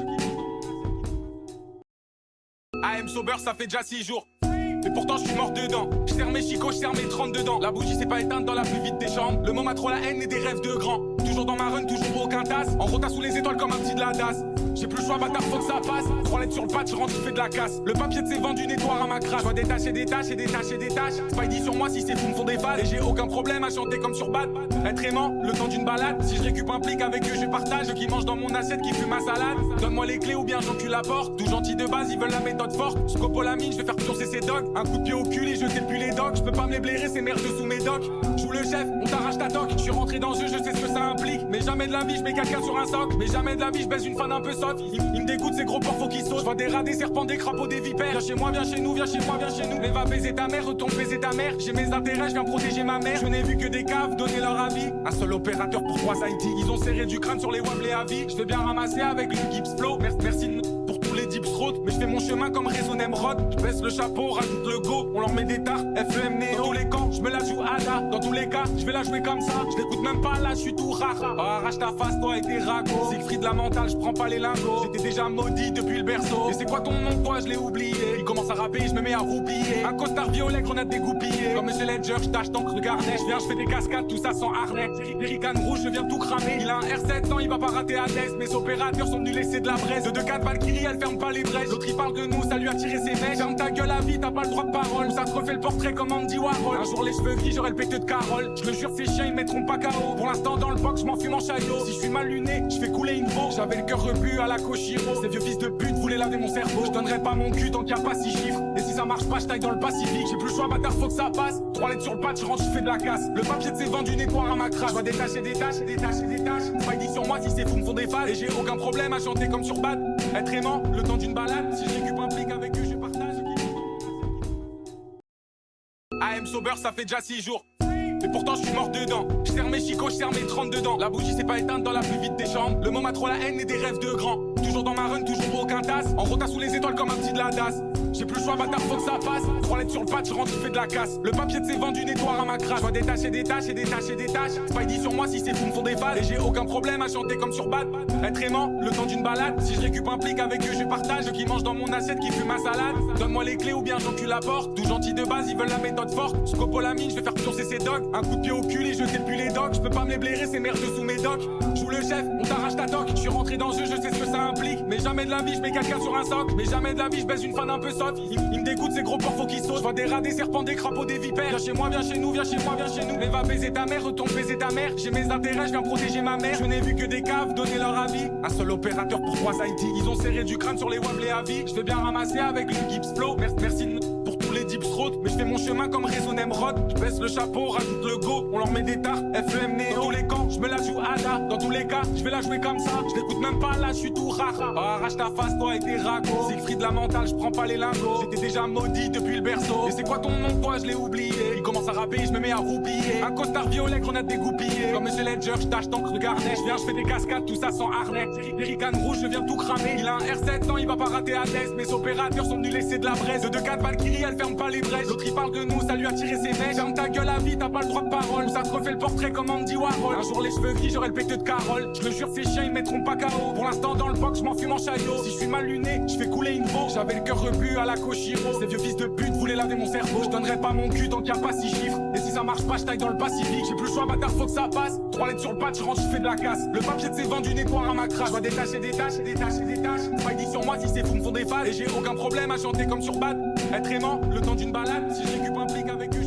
AM sober, ça fait déjà 6 jours. Et pourtant je suis mort dedans. Je serre mes chicots, je serre mes 30 dedans. La bougie s'est pas éteinte dans la plus vite des chambres. Le moment a trop la haine et des rêves de grands. Toujours dans ma run, toujours aucun tasse. En rota sous les étoiles comme un petit de la DAS. J'ai plus le choix, bâtard, faut que ça passe. 3 lettres sur le patch, je rentre, je fais de la casse. Le papier de ses vendu nettoie à ma crasse. Je vois des tâches et des tâches et des tâches et des tâches. Spidey sur moi si c'est fou me font des phases. Et j'ai aucun problème à chanter comme sur Bad. Être aimant, le temps d'une balade. Si je récup un plic avec eux, je partage. Eux qui mangent dans mon assiette, qui fument ma salade. Donne-moi les clés ou bien j'encule la porte. Tout gentil de base, ils veulent la méthode forte. Scopo la mine, je vais faire pioncer ses dogs. Un coup de pied au cul et jeter depuis les docks. Je peux pas me les blairer, c'est merde sous mes docks. Joue le chef, on t'arrache ta toque. Je suis rentré dans le jeu, je sais ce que ça implique. Mais jamais de la vie, je mets quelqu'un sur un soc. Mais jamais de la vie, je baisse une fan un peu soft. Il me dégoûte ces gros porcs, faut qu'ils sautent. Je vois des rats, des serpents, des crapauds, des vipères. Viens chez moi, viens chez nous, viens chez moi, viens chez nous. Mais va baiser ta mère, retourne baiser ta mère. J'ai mes intérêts, je viens protéger ma mère. Je n'ai vu que des caves donner leur avis. Un seul opérateur pour 3 IT. Ils ont serré du crâne sur les wables et à vie. Je vais bien ramasser avec le Gibbs Flow. Merci pour tous les dips road. Mais je fais mon chemin comme réseau Nemrod. Je baisse le chapeau, rajoute le go. On leur met des tartes, FEM Néo. Dans tous les camps, je me la joue Ada. Dans tous les cas, je vais la jouer comme ça. Je l'écoute même pas là, je suis tout rare. Oh, arrache ta face, toi et tes ragots. Siegfried la mentale, je prends pas les lingots. J'étais déjà maudit depuis le berceau. Et c'est quoi ton nom, toi, je l'ai oublié. Il commence à rapper, je me mets à roupiller. Un costard violet, grenade dégoupillée. Comme Monsieur Ledger, je tâche d'encre de garnet. Je viens, je fais des cascades, tout ça sans harnais. Jerrycan rouge, je viens tout cramer. Il a un R700, il va pas rater à l'est. Mes opérateurs sont venus laisser de la braise. De 2-4 Valkyrie, elle ferme pas les brèches. L'autre il parle de nous, ça lui a tiré ses mecs. Ferme ta gueule à vie, t'as pas le droit de parole. Ça te refait le portrait comme Andy Warhol. Un jour les cheveux gris, j'aurai le péteux de Carole. Je le jure, ces chiens ils mettront pas KO. Pour l'instant dans le box, je m'en fume en chaillot. Si je suis mal luné, je fais couler une veau. J'avais le cœur rebu à la Koshiro. Ces vieux fils de pute voulaient laver mon cerveau. Je donnerai pas mon cul tant qu'il y a pas 6 chiffres. Et si ça marche pas, je taille dans le Pacifique. J'ai plus le choix, bâtard, faut que ça passe. 3 lettres sur le patch, je rentre, je fais de la casse. Le papier de ses vendu nettoie à ma crasse. Je vois des tâches et des tâches et des tâches et des tâches. Spidey sur moi si c'est fou me font des phases. Et j'ai aucun problème à chanter comme sur Bad. Être aimant, le temps d'une balade. Si je récup un plic avec eux, je partage. AM sober, ça fait déjà 6 jours. Et pourtant je suis mort dedans. Je serre mes chicots, je serre mes 30 dedans. La bougie s'est pas éteinte dans la plus vite des chambres. Le moment a trop la haine et des rêves de grands. Toujours dans ma run, toujours aucun tasse. En rota sous les étoiles comme un petit de la DAS. J'ai plus le choix, bâtard, faut que ça passe. 3 lettres sur le patch, je rentre, je fais de la casse. Le papier de ses vendu nettoie à ma crasse. Je vois des tâches et des tâches et des tâches et des tâches. Spidey sur moi si c'est fou me font des phases. Et j'ai aucun problème à chanter comme sur Bad. Être aimant, le temps d'une balade. Si je récup un plic avec eux, je partage. Eux qui mangent dans mon assiette, qui fument ma salade. Donne-moi les clés ou bien j'encule la porte. Tout gentil de base, ils veulent la méthode forte. Scopo la mine, je vais faire pioncer ses dogs. Un coup de pied au cul et jeter depuis les docks. Je peux pas me les blairer, c'est merde sous mes docks. Joue le chef, on t'arrache ta toque. Je suis rentré dans le jeu, je sais ce que ça implique. Mais jamais de la vie, je mets quelqu'un sur un soc. Mais jamais de la vie, je baisse une fan un peu soft. Il me dégoûte ces gros porcs, faut qu'ils sautent. Je vois des rats, des serpents, des crapauds, des vipères. Viens chez moi, viens chez nous, viens chez moi, viens chez nous. Mais va baiser ta mère, retourne baiser ta mère. J'ai mes intérêts, je viens protéger ma mère. Je n'ai vu que des caves donner leur avis. Un seul opérateur pour 3 IT. Ils ont serré du crâne sur les wables et à vie. Je vais bien ramasser avec le Gibbs Flow. Merci pour tous les dips fraude. Mais je fais mon chemin comme réseau Nemrod. Je baisse le chapeau, rajoute le go. On leur met des tartes, FEM Néo. Dans tous les camps, je me la joue Ada. Dans tous les cas, je vais la jouer comme ça. Je l'écoute même pas là, je suis tout rare. Arrache ta face, toi et tes ragots. Siegfried la mentale, je prends pas les lingots. J'étais déjà maudit depuis le berceau. Et c'est quoi ton nom, toi, je l'ai oublié. Il commence à rapper, je me mets à roupiller. Un costard violet, grenade dégoupillée. Comme Monsieur Ledger, je tâche tant que regardez. Je viens, je fais des cascades, tout ça sans harnais. Rican rouge, je viens tout cramer. Il a un R700, il va pas rater à test. Mes opérateurs sont venus laisser de la braise. De 2-4 Valkyrie, elle ferme pas les brèches. L'autre il parle de nous, ça lui a tiré ses mèches. Ferme ta gueule à vie, t'as pas le droit de parole. Ça te refait le portrait comme Andy Warhol. Un jour les cheveux gris, j'aurai le péteux de Carole. Je le jure, ces chiens ils mettront pas KO. Pour l'instant dans le box, je m'en fume en chaillot. Si je suis mal luné, je fais couler une veau. J'avais le cœur rebu à la Koshiro. Ces vieux fils de pute voulaient laver mon cerveau. Je donnerai pas mon cul tant qu'il y a pas 6 chiffres. Et si ça marche pas, je taille dans le Pacifique. J'ai plus le choix, bâtard, faut que ça passe. 3 lettres sur le patch, je rentre, je fais de la casse. Le papier de ses vendus nettoie à ma crache. Je dois détacher des tâches, détacher des tâches. Pas dit sur moi si ces fous me font des phases. Et j'ai aucun problème à chanter comme sur Bad. Être aimant, le temps d'une balade. Si je récupère un flic avec eux.